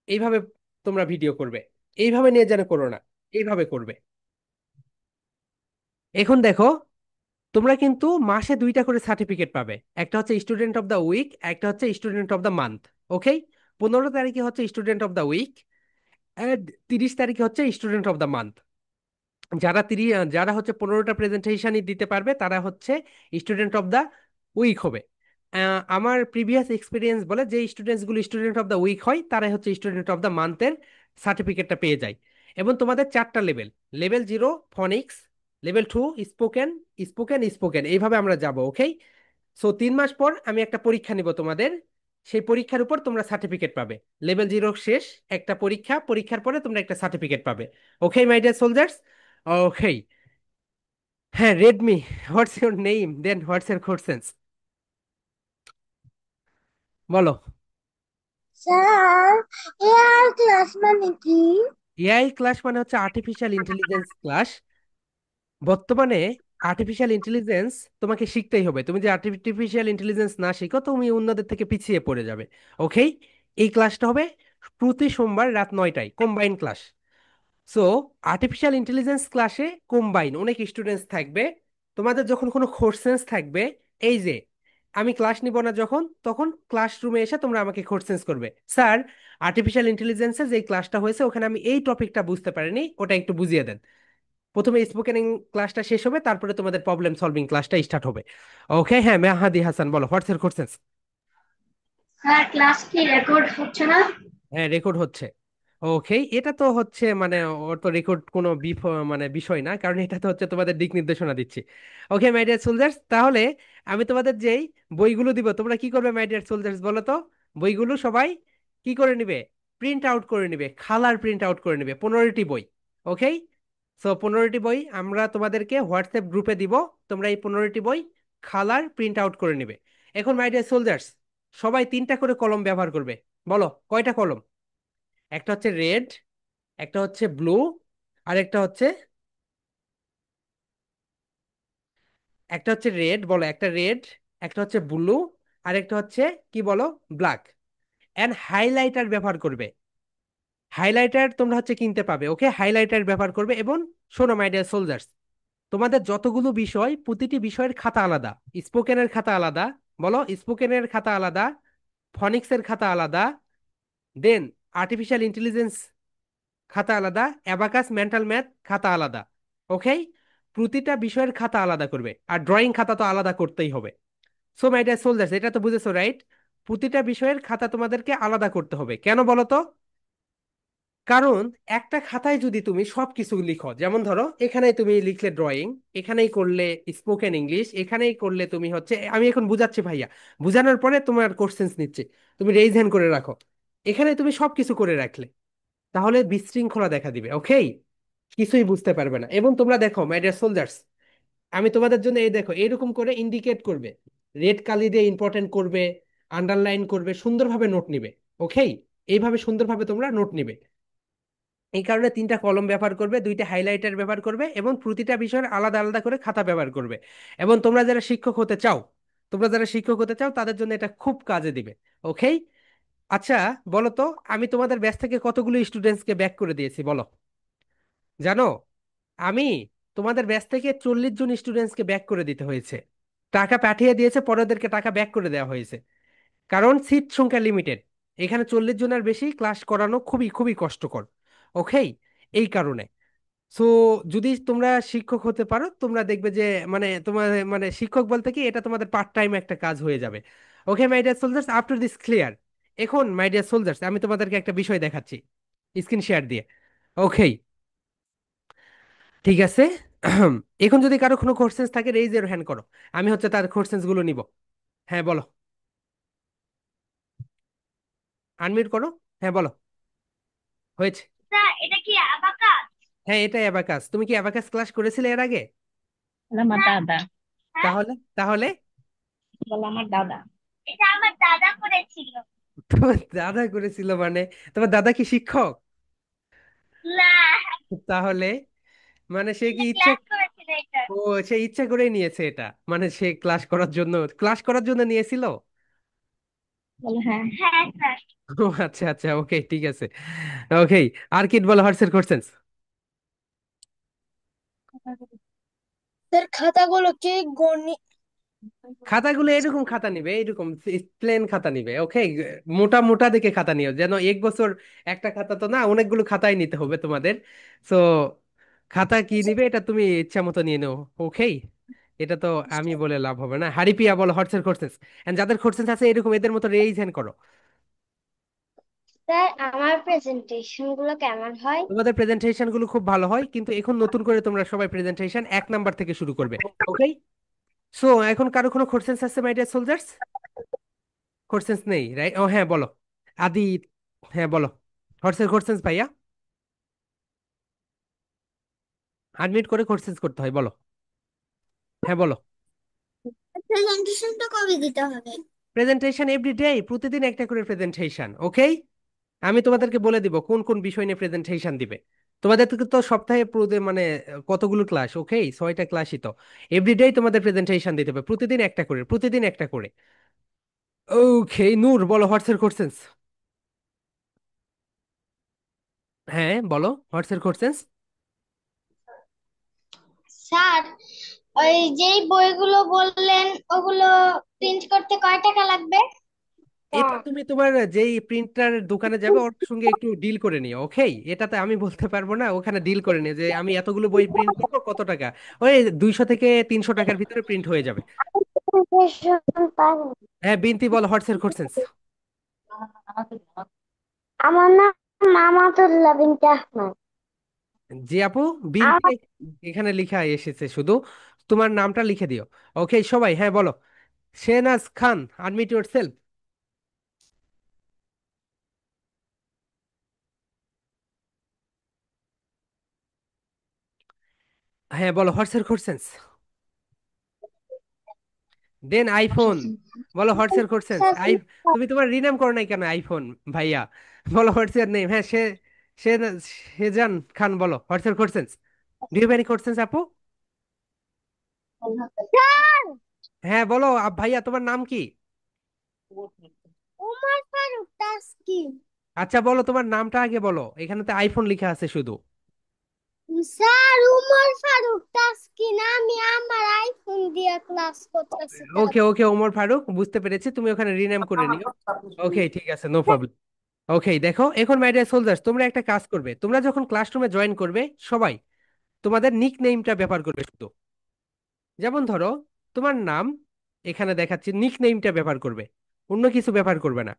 এইভাবে তোমরা ভিডিও করবে, এইভাবে নিয়ে যেন করো না, এইভাবে করবে। এখন দেখো, তোমরা কিন্তু মাসে দুইটা করে সার্টিফিকেট পাবে, একটা হচ্ছে স্টুডেন্ট অফ দ্য উইক, একটা হচ্ছে স্টুডেন্ট অফ দ্য মান্থ। ওকে, 15 তারিখে হচ্ছে স্টুডেন্ট অফ দ্য উইক, 30 তারিখে হচ্ছে স্টুডেন্ট অফ দ্য মান্থ। যারা হচ্ছে 15টা প্রেজেন্টেশনই দিতে পারবে তারা হচ্ছে স্টুডেন্ট অফ দ্য উইক হবে। আমার প্রিভিয়াস এক্সপিরিয়েন্স বলে যে স্টুডেন্টসগুলো স্টুডেন্ট অফ দ্য উইক হয় তারাই হচ্ছে স্টুডেন্ট অফ দ্য মান্থের সার্টিফিকেটটা পেয়ে যায়। এবং তোমাদের 4টা level, level 0 ফনিক্স, level 2 spoken, spoken spoken, এইভাবে আমরা যাব। ওকে, সো 3 মাস পর আমি একটা পরীক্ষা নিব তোমাদের, সেই পরীক্ষার উপর তোমরা সার্টিফিকেট পাবে। লেভেল 0 শেষ, একটা পরীক্ষা, পরীক্ষার পরে তোমরা একটা সার্টিফিকেট পাবে। ওকে মাই ডিয়ার সোলজার্স। ওকে, হ্যাঁ, Redmi, what's your name then what's your questions, বলো। স্যার এআই ক্লাস মানে কি? এআই ক্লাস মানে হচ্ছে আর্টিফিশিয়াল ইন্টেলিজেন্স ক্লাস। বর্তমানে আর্টিফিশিয়াল ইন্টেলিজেন্স তোমাকে শিখতেই হবে, তুমি যে আর্টিফিশিয়াল ইন্টেলিজেন্স না শিখো তুমি অন্যদের থেকে পিছিয়ে পড়ে যাবে। ওকে, এই ক্লাসটা হবে প্রতি সোমবার রাত 9টায়, combine class. So artificial intelligence ক্লাসে কম্বাইন অনেক স্টুডেন্টস থাকবে। তোমাদের যখন কোনো কোশ্চেন্স থাকবে, এই যে আমি ক্লাস নিব না যখন, তখন ক্লাসরুমে এসে তোমরা আমাকে কোশ্চেন্স করবে, স্যার আর্টিফিশিয়াল ইন্টেলিজেন্সের যে ক্লাসটা হয়েছে ওখানে আমি এই টপিকটা বুঝতে পারিনি, ওটা একটু বুঝিয়ে দেন। প্রথমে স্পোকেনিং ক্লাসটা শেষ হবে, তারপরে তোমাদের প্রবলেম সলভিং ক্লাসটা স্টার্ট হবে। ওকে, হ্যাঁ মেহাদি হাসান, বলো হোয়াটস এর কোশ্চেন্স। স্যার ক্লাস কি রেকর্ড হচ্ছে না? হ্যাঁ, রেকর্ড হচ্ছে। ওকে, এটা তো হচ্ছে মানে ওর তো রেকর্ড কোনো মানে বিষয় না, কারণ এটা তো হচ্ছে তোমাদের দিক নির্দেশনা দিচ্ছি। ওকে মাই ডিয়ার সোলজার্স, তাহলে আমি তোমাদের যেই বইগুলো দিব তোমরা কি করবে মাই ডিয়ার সোলজার্স বলো তো। বইগুলো সবাই কি করে নিবে, প্রিন্ট আউট করে নিবে, খালার প্রিন্ট আউট করে নিবে, 15টি বই। ওকে, সো 15টি বই আমরা তোমাদেরকে হোয়াটসঅ্যাপ গ্রুপে দিব, তোমরা এই 15টি বই খালার প্রিন্ট আউট করে নিবে। এখন মাই ডিয়ার সোলজার্স, সবাই 3টা করে কলম ব্যবহার করবে, বলো কয়টা কলম। একটা হচ্ছে রেড, একটা হচ্ছে ব্লু, আর একটা হচ্ছে, একটা হচ্ছে রেড, বলো একটা রেড, একটা হচ্ছে ব্লু, আর একটা হচ্ছে কি বলো, ব্ল্যাক। এন্ড হাইলাইটার ব্যবহার করবে, হাইলাইটার তোমরা হচ্ছে কিনতে পাবে। ওকে, হাইলাইটার ব্যবহার করবে। এবং শোনো মাই ডিয়ার সোলজার্স, তোমাদের যতগুলো বিষয় প্রতিটি বিষয়ের খাতা আলাদা, স্পোকেনের খাতা আলাদা, বলো স্পোকেনের খাতা আলাদা, ফনিক্সের খাতা আলাদা, দেন আর্টিফিশিয়াল ইন্টেলিজেন্স খাতা আলাদা, অ্যাবাকাস মেন্টাল ম্যাথ খাতা আলাদা। ওকে, প্রতিটা বিষয়ের খাতা আলাদা করবে, আর ড্রয়িং খাতা তো আলাদা করতেই হবে। সো মাই ডিয়ার সোলজার্স, এটা তো বুঝেছো রাইট? প্রতিটা বিষয়ের খাতা তোমাদেরকে আলাদা করতে হবে, কেন বলো তো? কারণ একটা খাতায় যদি তুমি সবকিছু লিখো, যেমন ধরো এখানে তুমি লিখলে ড্রয়িং, এখানেই করলে স্পোকেন ইংলিশ, এখানেই করলে তুমি হচ্ছে, আমি এখন বুঝাচ্ছি ভাইয়া, বুঝানোর পরে তোমার কোশ্চেন্স নিচ্ছে, তুমি রেইজ হ্যান্ড করে রাখো, এখানে তুমি সবকিছু করে রাখলে তাহলে বিশৃঙ্খলা দেখা দিবে। ওকে, কিছুই বুঝতে পারবে না। এবং তোমরা দেখো মাই ডিয়ার সোলজার্স, আমি তোমাদের জন্য এই দেখো এরকম করে ইন্ডিকেট করবে, রেড কালি দিয়ে ইম্পর্টেন্ট করবে, আন্ডারলাইন করবে, সুন্দরভাবে নোট নিবে। ওকে, এইভাবে সুন্দরভাবে তোমরা নোট নিবে। এই কারণে 3টা কলম ব্যবহার করবে, 2টা হাইলাইটার ব্যবহার করবে, এবং প্রতিটা বিষয়ের আলাদা আলাদা করে খাতা ব্যবহার করবে। এবং তোমরা যারা শিক্ষক হতে চাও, তোমরা যারা শিক্ষক হতে চাও তাদের জন্য এটা খুব কাজে দিবে। ওকে, আচ্ছা বলো তো, আমি তোমাদের ব্যাচ থেকে কতগুলো স্টুডেন্টসকে ব্যাক করে দিয়েছি বলো, জানো? আমি তোমাদের ব্যাচ থেকে 40 জন স্টুডেন্টসকে ব্যাক করে দিতে হয়েছে, টাকা পাঠিয়ে দিয়েছে, পরে ওদেরকে টাকা ব্যাক করে দেওয়া হয়েছে, কারণ সিট সংখ্যা লিমিটেড, এখানে 40 জনের বেশি ক্লাস করানো খুবই খুবই কষ্টকর। ওকে, এই কারণে। সো যদি তোমরা শিক্ষক হতে পারো তোমরা দেখবে যে মানে তোমার মানে শিক্ষক বলতে কি এটা তোমাদের পার্ট টাইম একটা কাজ হয়ে যাবে। Okay my dear soldiers, after this clear, এখন মাই ডিয়ার সোলজার্স আমি তোমাদেরকে একটা বিষয় দেখাচ্ছি স্ক্রিন শেয়ার দিয়ে। ওকে, ঠিক আছে। এখন যদি কারো কোনো কোশ্চেন্স থাকে রেইজ ইওর হ্যান্ড করো, আমি হচ্ছে তার কোশ্চেন্স গুলো নিব। হ্যাঁ বলো, আনমিউট করো। হ্যাঁ বলো, হয়েছে। স্যার এটা কি অ্যাবাকাস? হ্যাঁ এটা অ্যাবাকাস। তুমি কি অ্যাবাকাস ক্লাস করেছিলে এর আগে? এটা আমার দাদা। হ্যাঁ, তাহলে তাহলে বলো আমার দাদা। এটা আমার দাদা করেছিল। তোমার দাদা করেছিল মানে? তোমার দাদা কি শিক্ষক? না, তাহলে মানে সে কি ইচ্ছা, ক্লাস করেছিল এটা। ও সে ইচ্ছা করেই নিয়েছে এটা, মানে সে ক্লাস করার জন্য নিয়েছিল। বলো হ্যাঁ। হ্যাঁ স্যার। ও আচ্ছা আচ্ছা, ওকে ঠিক আছে। ওকে, আর কি বলো হর্সের কোশ্চেন্স। স্যার খাতাগুলো কি গণি? খাতাগুলো এরকম খাতা নিবে, এরকম প্লেন খাতা নিবে। ওকে, মোটা মোটা দেখে খাতা নিও, যেন এক বছর একটা খাতা তো না, অনেকগুলো খাতাই নিতে হবে তোমাদের। সো খাতা কি নিবে এটা তুমি ইচ্ছা মতো নিয়ে নাও। ওকে, এটা তো আমি বলে লাভ হবে না। হারিপিয়া বলো হর্সের কোশ্চেন্স, এন্ড যাদের কোশ্চেন্স আছে এরকম এদের মতো রেইজ হ্যান্ড করো। স্যার আমার প্রেজেন্টেশন গুলো কেমন হয়? তোমাদের প্রেজেন্টেশন গুলো খুব ভালো হয়, কিন্তু এখন নতুন করে তোমরা সবাই প্রেজেন্টেশন 1 নাম্বার থেকে শুরু করবে। ওকে, সো এখন কারো কোনো কোশ্চেন্স আছে মাই ডিয়ার সোলজার্স? কোশ্চেন্স নেই রাইট? ও হ্যাঁ বলো আদি। হ্যাঁ বলো, হর্সের কোশ্চেন্স ভাইয়া, আনমিউট করে কোশ্চেন্স করতে হয়, বলো। হ্যাঁ বলো। প্রেজেন্টেশনটা কবে দিতে হবে? প্রেজেন্টেশন এভরিডে, প্রতিদিন একটা করে প্রেজেন্টেশন। ওকে, আমি তোমাদেরকে বলে দিব কোন কোন বিষয় নিয়ে প্রেজেন্টেশন দিবে। তোমাদের থেকে তো সপ্তাহে মানে কতগুলো ক্লাস? ওকে, 6টা ক্লাসই তো। এভরিডে তোমাদের প্রেজেন্টেশন দিতে হবে, প্রতিদিন একটা করে, প্রতিদিন একটা করে। ওকে, নূর বলো হর্সের কোশ্চেন্স। হ্যাঁ বলো হর্সের কোশ্চেন্স। স্যার ওই যেই বইগুলো বললেন ওগুলো প্রিন্ট করতে কয় টাকা লাগবে? এটা তুমি তোমার যেই প্রিন্টার দোকানে যাবে ওর সঙ্গে একটু ডিল করে নিও। ওকে, এটাতে আমি বলতে পারবো না, ওখানে ডিল করে নিও যে আমি এতগুলো বই প্রিন্ট করবো কত টাকা। ওই 200 থেকে 300 টাকার ভিতরে প্রিন্ট হয়ে যাবে। প্রেজেন্টেশন পারেন? হ্যাঁ বিনতি বল হর্সের কোশ্চেন্স। আমার নাম মামাতুল্লাহ বিনতে আহমদ। জি আপু, বিনতি এখানে লেখা এসেছে শুধু, তোমার নামটা লিখে দিও। ওকে সবাই হ্যাঁ বলো, শেহনাজ খান আনমিউট ইয়োরসেলফ। হ্যাঁ বলো হর্সের কোশ্চেন্স। দেন আইফোন বলো হর্সের কোশ্চেন্স। তুমি তোমার রিনাম করো নাই কেন আইফোন ভাইয়া? বলো হোয়াটস নেম। হ্যাঁ সে শেজান খান বলো what's questions. Do you have any questions আপু? স্যার হ্যাঁ বলো ভাইয়া তোমার নাম কি? উমর ফারুক তাসকিন। আচ্ছা বলো তোমার নামটা আগে বলো, এখানে তো আইফোন লেখা আছে শুধু। স্যার উমর ফারুক তাসকিন, আমি আমার আইফোন দিয়ে ক্লাস করতেছি স্যার। ওকে ওকে, ওমর ফারুক বুঝতে পেরেছি, তুমি ওখানে রিনেম করে নিও। ওকে ঠিক আছে, নো প্রবলেম। ওকে দেখো এখন মাই ডিয়ার সোলজার্স, তোমরা একটা কাজ করবে, তোমরা যখন ক্লাসরুমে জয়েন করবে সবাই তোমাদের নিক নেমটা ব্যবহার করবে শুধু। যেমন ধরো তোমার নাম, এখানে দেখাচ্ছি, নিক নেমটা ব্যবহার করবে, অন্য কিছু ব্যবহার করবে না।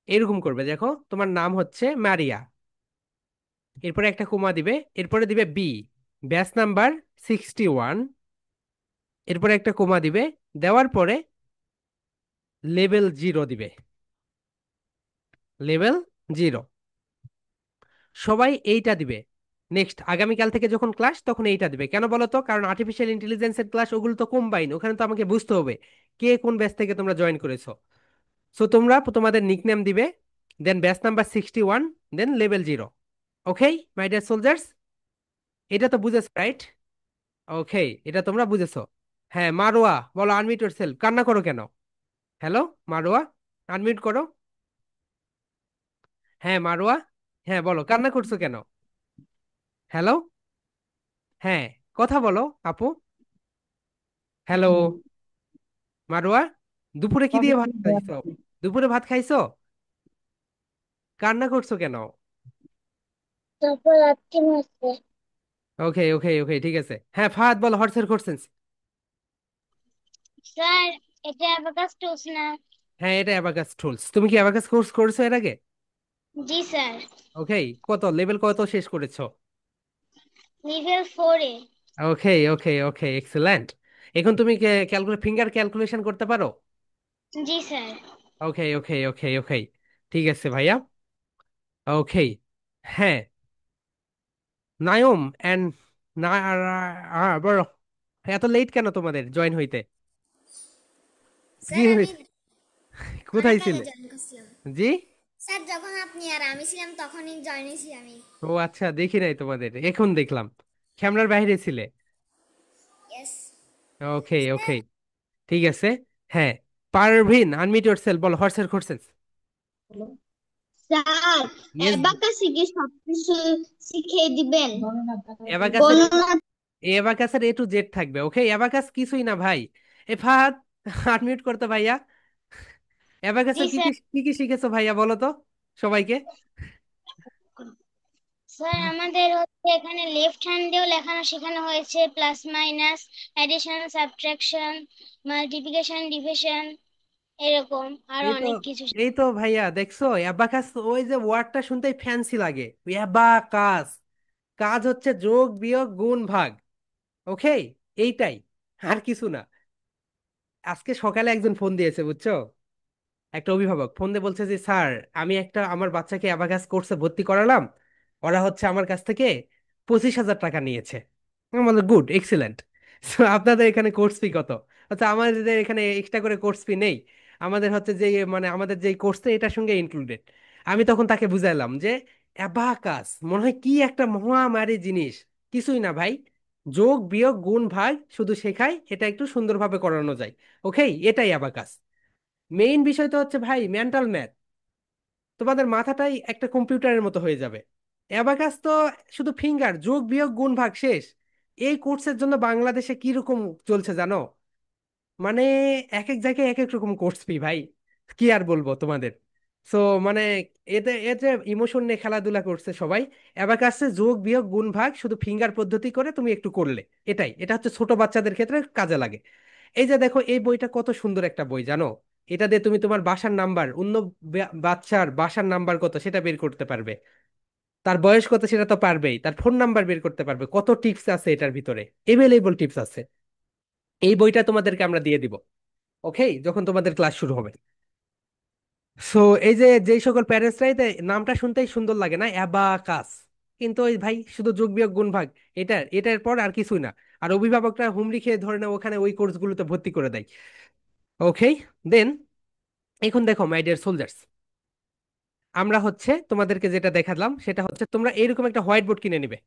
এরকম করবে, দেখো তোমার নাম হচ্ছে মারিয়া, এরপরে একটা কমা দিবে, এরপরে দিবে বি, ব্যাচ নাম্বার 61, এরপরে একটা কমা দিবে, দেওয়ার পরে লেভেল 0 দিবে, লেভেল 0। সবাই এইটা দিবে। নেক্সট আগামীকাল থেকে যখন ক্লাস তখন এইটা দিবে, কেন বলো তো? কারণ আর্টিফিশিয়াল ইন্টেলিজেন্সের ক্লাস ওগুলো তো কম্বাইন, ওখানে তো আমাকে বুঝতে হবে কে কোন ব্যাচ থেকে তোমরা জয়েন করেছো। সো তোমরা তোমাদের নিকনেম দিবে, then batch number 61, then level 0। Okay my dear soldiers, এটা তো বুঝেছো রাইট? ওকে, এটা তোমরা বুঝেছো। হ্যাঁ মারোয়া বলো আনমিউট ইয়োরসেলফ, কান্না করো কেন? হ্যালো মারোয়া, আনমিউট করো। হ্যাঁ মারোয়া, হ্যাঁ বলো কান্না করছো কেন? হ্যালো, হ্যাঁ কথা বলো আপু। হ্যালো মারোয়া, দুপুরে কি দিয়ে ভাত খাইছো? দুপুরে ভাত খাইছো? কান্না করছো কেন? তারপর আজকে মাসে ওকে ওকে ওকে ঠিক আছে। হ্যাঁ ফাহাদ বলো হর্সের কোশ্চেন্স। স্যার এটা অ্যাবাকাস টুলস না? হ্যাঁ, এটা অ্যাবাকাস টুলস। তুমি কি অ্যাবাকাস কোর্স করেছো এর আগে? জি স্যার। ওকে, কত লেভেল কত শেষ করেছো? লেভেল 4-এ। ওকে ওকে ওকে, এক্সেলেন্ট। এখন তুমি ক্যালকুলেট ফিঙ্গার ক্যালকুলেশন করতে পারো? জি স্যার। ওকে ওকে ওকে ওকে, ঠিক আছে ভাইয়া। ওকে, হ্যাঁ, নায়ম এন্ড না, বড়, এত লেট কেন তোমাদের জয়েন হইতে? কি স্যার আমি হয়েছে? কোথায় অনেক আগে ছিলে? জয়েন করছিলাম। জি। স্যার যখন আপনি আর আমি ছিলাম তখনই জয়েন হয়েছি আমি। ও আচ্ছা, দেখি নাই তোমাদের, এখন দেখলাম ক্যামেরার বাইরে ছিলে। ইয়েস। ওকে ওকে, ঠিক আছে। হ্যাঁ, পারভিন আনমিউট ইয়োরসেলফ, বলো হর্সের কোর্সেস। Sir, yes. অ্যাবাকাসে কি সবকিছু শিখিয়ে দিবেন? এবাকাসের গণনা। এবাকাসের A to Z থাকবে। ওকে, এবাকাস কিছুই না ভাই। ফাহাদ, আনমিউট করতে ভাইয়া। জি এবাকাসের কি কি স্যার। কি কি শিখেছো ভাইয়া, বলো তো সবাইকে। স্যার আমাদের হচ্ছে এখানে লেফট হ্যান্ডেও লেখানো শেখানো হয়েছে, plus minus, addition, subtraction, multiplication, division, এরকম আরো এই তো অনেক কিছু। এই তো ভাইয়া, দেখছো অ্যাবাকাস, ওই যে ওয়ার্ডটা শুনতেই ফ্যান্সি লাগে, অ্যাবাকাস। কাজ হচ্ছে যোগ বিয়োগ গুণ ভাগ। ওকে, এইটাই, আর কিছু না। আজকে সকালে একজন ফোন দিয়েছে বুঝছো, একটা অভিভাবক ফোন দিয়ে বলছে যে স্যার, আমি একটা আমার বাচ্চাকে অ্যাবাকাস কোর্সে ভর্তি করালাম, ওরা হচ্ছে আমার কাছ থেকে 25,000 টাকা নিয়েছে। আমি বললাম গুড, এক্সিলেন্ট। আপনাদের এখানে কোর্স ফি কত? আচ্ছা, আমাদের এখানে এক্সট্রা করে কোর্স ফি নেই, আমাদের হচ্ছে যে মানে আমাদের যে কোর্সটা এটার সঙ্গে ইনক্লুডেড। আমি তখন তাকে বুঝাইলাম যে অ্যাবাকাস মনে হয় কি একটা মহামারী জিনিস। কিছুই না ভাই, যোগ বিয়োগ গুণ ভাগ শুধু শেখায়, এটা একটু সুন্দরভাবে করানো যায়। ওকে, এটাই অ্যাবাকাস। মেইন বিষয় তো হচ্ছে ভাই মেন্টাল ম্যাথ, তোমাদের মাথাটাই একটা কম্পিউটারের মতো হয়ে যাবে। অ্যাবাকাস তো শুধু ফিঙ্গার, যোগ বিয়োগ গুণ ভাগ, শেষ। এই কোর্সের জন্য বাংলাদেশে কি রকম চলছে জানো? মানে এক এক জায়গায় এক এক রকম কোর্স ফি ভাই, কি আর বলবো তোমাদের। সো মানে এতে এতে ইমোশন নিয়ে খেলাধুলা করছে সবাই। অ্যাবাকাসে যোগ বিয়োগ গুণ ভাগ শুধু ফিঙ্গার পদ্ধতি করে তুমি একটু করলে, এটা হচ্ছে ছোট বাচ্চাদের ক্ষেত্রে কাজে লাগে। এই যে দেখো, এই বইটা কত সুন্দর একটা বই জানো, এটা দিয়ে তুমি তোমার বাসার নাম্বার, অন্য বাচ্চার বাসার নাম্বার কত সেটা বের করতে পারবে, তার বয়স কত সেটা তো পারবেই, তার ফোন নাম্বার বের করতে পারবে, কত টিপস আছে এটার ভিতরে, এভেলেবল টিপস আছে। এই বইটা তোমাদেরকে আমরা দিয়ে দিব, ওকে, যখন তোমাদের ক্লাস শুরু হবে। সো এই যে যেই সকল প্যারেন্টসরাই নামটা শুনতেই সুন্দর লাগে না, অ্যাবাকাস, কিন্তু ওই ভাই শুধু যোগ বিয়োগ গুণ ভাগ, এটার পর আর কিছুই না। আর অভিভাবকরা হুমড়ি খেয়ে ধরে না ওখানে ওই কোর্সগুলোতে ভর্তি করে দেয়। ওকে, দেন এখন দেখো মাই ডিয়ার সোলজার্স, আমরা হচ্ছে তোমাদেরকে যেটা দেখালাম সেটা হচ্ছে তোমরা এইরকম একটা হোয়াইট বোর্ড কিনে নিবে।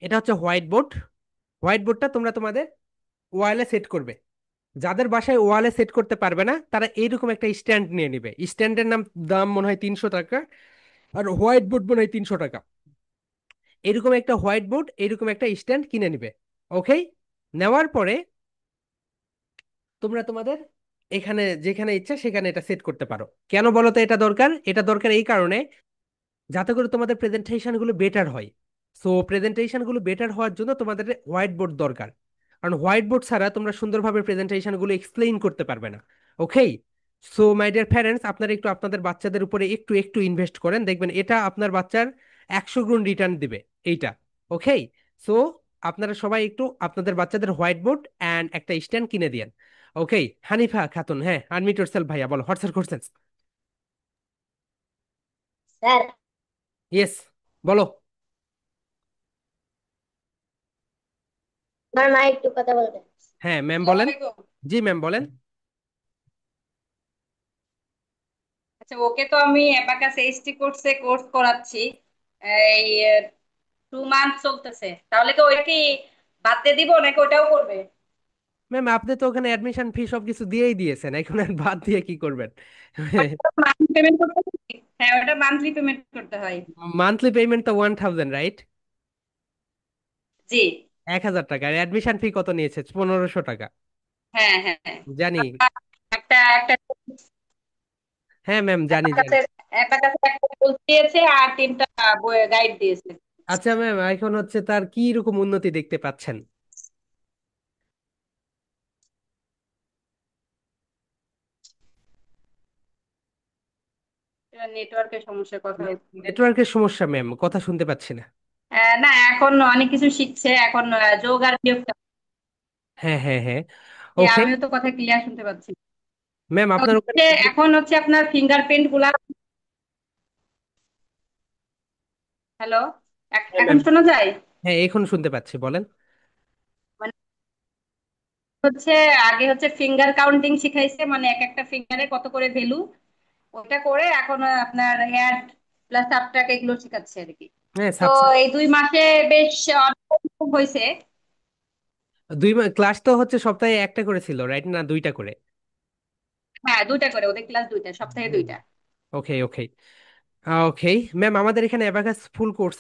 এটা হচ্ছে হোয়াইট বোর্ড। হোয়াইট বোর্ডটা তোমরা তোমাদের ওয়ালে সেট করবে। যাদের বাসায় ওয়ালে সেট করতে পারবে না তারা এইরকম একটা স্ট্যান্ড নিয়ে নিবে। স্ট্যান্ডের দাম মনে হয় 300 টাকা, আর হোয়াইট বোর্ড মনে হয় 300 টাকা। এরকম একটা হোয়াইট বোর্ড, এরকম একটা স্ট্যান্ড কিনে নিবে। ওকে, নেওয়ার পরে তোমরা তোমাদের এখানে যেখানে ইচ্ছা সেখানে এটা সেট করতে পারো। কেন বলো তো এটা দরকার? এটা দরকার এই কারণে যাতে করে তোমাদের প্রেজেন্টেশন গুলো বেটার হয়। সো প্রেজেন্টেশন গুলো বেটার হওয়ার জন্য তোমাদের হোয়াইট বোর্ড দরকার, কারণ হোয়াইট বোর্ড ছাড়া তোমরা সুন্দরভাবে প্রেজেন্টেশন গুলো এক্সপ্লেইন করতে পারবে না। ওকে, সো মাই ডিয়ার প্যারেন্টস, আপনারা একটু আপনাদের বাচ্চাদের উপরে একটু একটু ইনভেস্ট করেন, দেখবেন এটা আপনার বাচ্চার 100 গুণ রিটার্ন দিবে এইটা। ওকে, সো আপনারা সবাই একটু আপনাদের বাচ্চাদের হোয়াইট বোর্ড অ্যান্ড একটা স্ট্যান্ড কিনে দিয়েন। ওকে, হানিফা খাতুন, হ্যাঁ আনমিউট ইয়োরসেলফ ভাইয়া, বলো হোয়াটসঅ্যাপ কোশ্চেন। স্যার, ইয়েস, বলো। আমার মা একটু কথা বলবেন। হ্যাঁ ম্যাম আসসালামু বলেন। আলাইকুম। জি ম্যাম বলেন। আচ্ছা, ওকে তো আমি অ্যাবাকাস এইচটি কোর্সে কোর্স করাচ্ছি। এই 2 মান্থ চলতেছে, তাহলে কি ওইটা কি বাদ দিয়ে দিব নাকি ওটাও করবে? ম্যাম আপনি তো ওখানে অ্যাডমিশন ফি সবকিছু দিয়েই দিয়েছেন, এখন আর বাদ দিয়ে কি করবেন? মান্থলি পেমেন্ট করতে হয়? হ্যাঁ, ওটা মান্থলি পেমেন্ট করতে হয়। মান্থলি পেমেন্ট তো 1,000, রাইট? জি। 1,000 টাকা। আর অ্যাডমিশন ফি কত নিয়েছে? 1,500 টাকা। হ্যাঁ হ্যাঁ হ্যাঁ। জানি। একটা একটা হ্যাঁ ম্যাম, জানি জানি। অ্যাবাকাসের একটা বই দিয়েছে আর 3টা বই গাইড দিয়েছে। আচ্ছা ম্যাম, এখন হচ্ছে তার কি রকম উন্নতি দেখতে পাচ্ছেন? নেটওয়ার্কের সমস্যার কথা হচ্ছে। নেটওয়ার্কের সমস্যা ম্যাম, কথা শুনতে পাচ্ছি না। না, এখন অনেক কিছু শিখছে এখন, যোগ আর বিয়োগটা। হ্যাঁ হ্যাঁ হ্যাঁ। হ্যাঁ, ওকে আমিও তো কথা ক্লিয়ার শুনতে পাচ্ছি। ম্যাম, তো আপনার ওখানে এখন হচ্ছে আপনার ফিঙ্গারপ্রিন্ট গুলা। হ্যালো, হ্যাঁ এখন ম্যাম, শোনা যায়? হ্যাঁ এখন শুনতে পাচ্ছি, বলেন। মানে হচ্ছে আগে হচ্ছে ফিঙ্গার কাউন্টিং শিখাইছে, মানে এক একটা ফিঙ্গারে কত করে ভ্যালু, ওটা করে এখন আপনার অ্যাড প্লাস সাবট্রাক্ট এগুলো শেখাচ্ছে আর কি। হ্যাঁ তো এই 2 মাসে বেশ অনেক হয়েছে। ক্লাস তো হচ্ছে সপ্তাহে একটা করে ছিল, রাইট না দুইটা করে? হ্যাঁ, 2টা করে, ওদের ক্লাস 2টা, সপ্তাহে 2টা। ওকে ওকে। ওকে ম্যাম, আমাদের এখানে অ্যাবাকাস ফুল কোর্স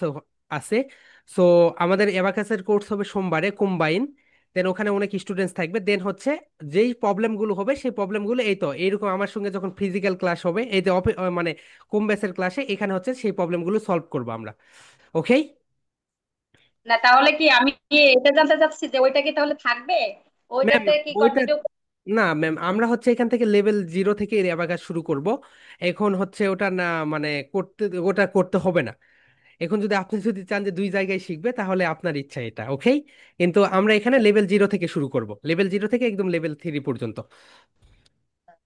আছে। সো আমাদের অ্যাবাকাসের কোর্স হবে সোমবারে কম্বাইন। দেন ওখানে অনেক স্টুডেন্টস থাকবে। দেন হচ্ছে যেই প্রবলেমগুলো হবে সেই প্রবলেমগুলো এই তো এইরকম আমার সঙ্গে যখন ফিজিক্যাল ক্লাস হবে, এই যে মানে কম ব্যাচের ক্লাসে এখানে হচ্ছে সেই প্রবলেমগুলো সলভ করবো আমরা। ওকে না, তাহলে কি আমি এটা জানতে চাচ্ছি যে ওইটা কি তাহলে থাকবে, ম্যাম, ওইটাতে কি ওইটা কন্টিনিউ? না ম্যাম, আমরা হচ্ছে এখান থেকে লেভেল 0 থেকে অ্যাবাকাস শুরু করব। এখন হচ্ছে ওটা না মানে ওটা করতে হবে না। এখন যদি আপনি যদি চান যে দুই জায়গায় শিখবে তাহলে আপনার ইচ্ছা এটা, ওকে। কিন্তু আমরা এখানে লেভেল 0 থেকে শুরু করব, লেভেল 0 থেকে একদম লেভেল 3 পর্যন্ত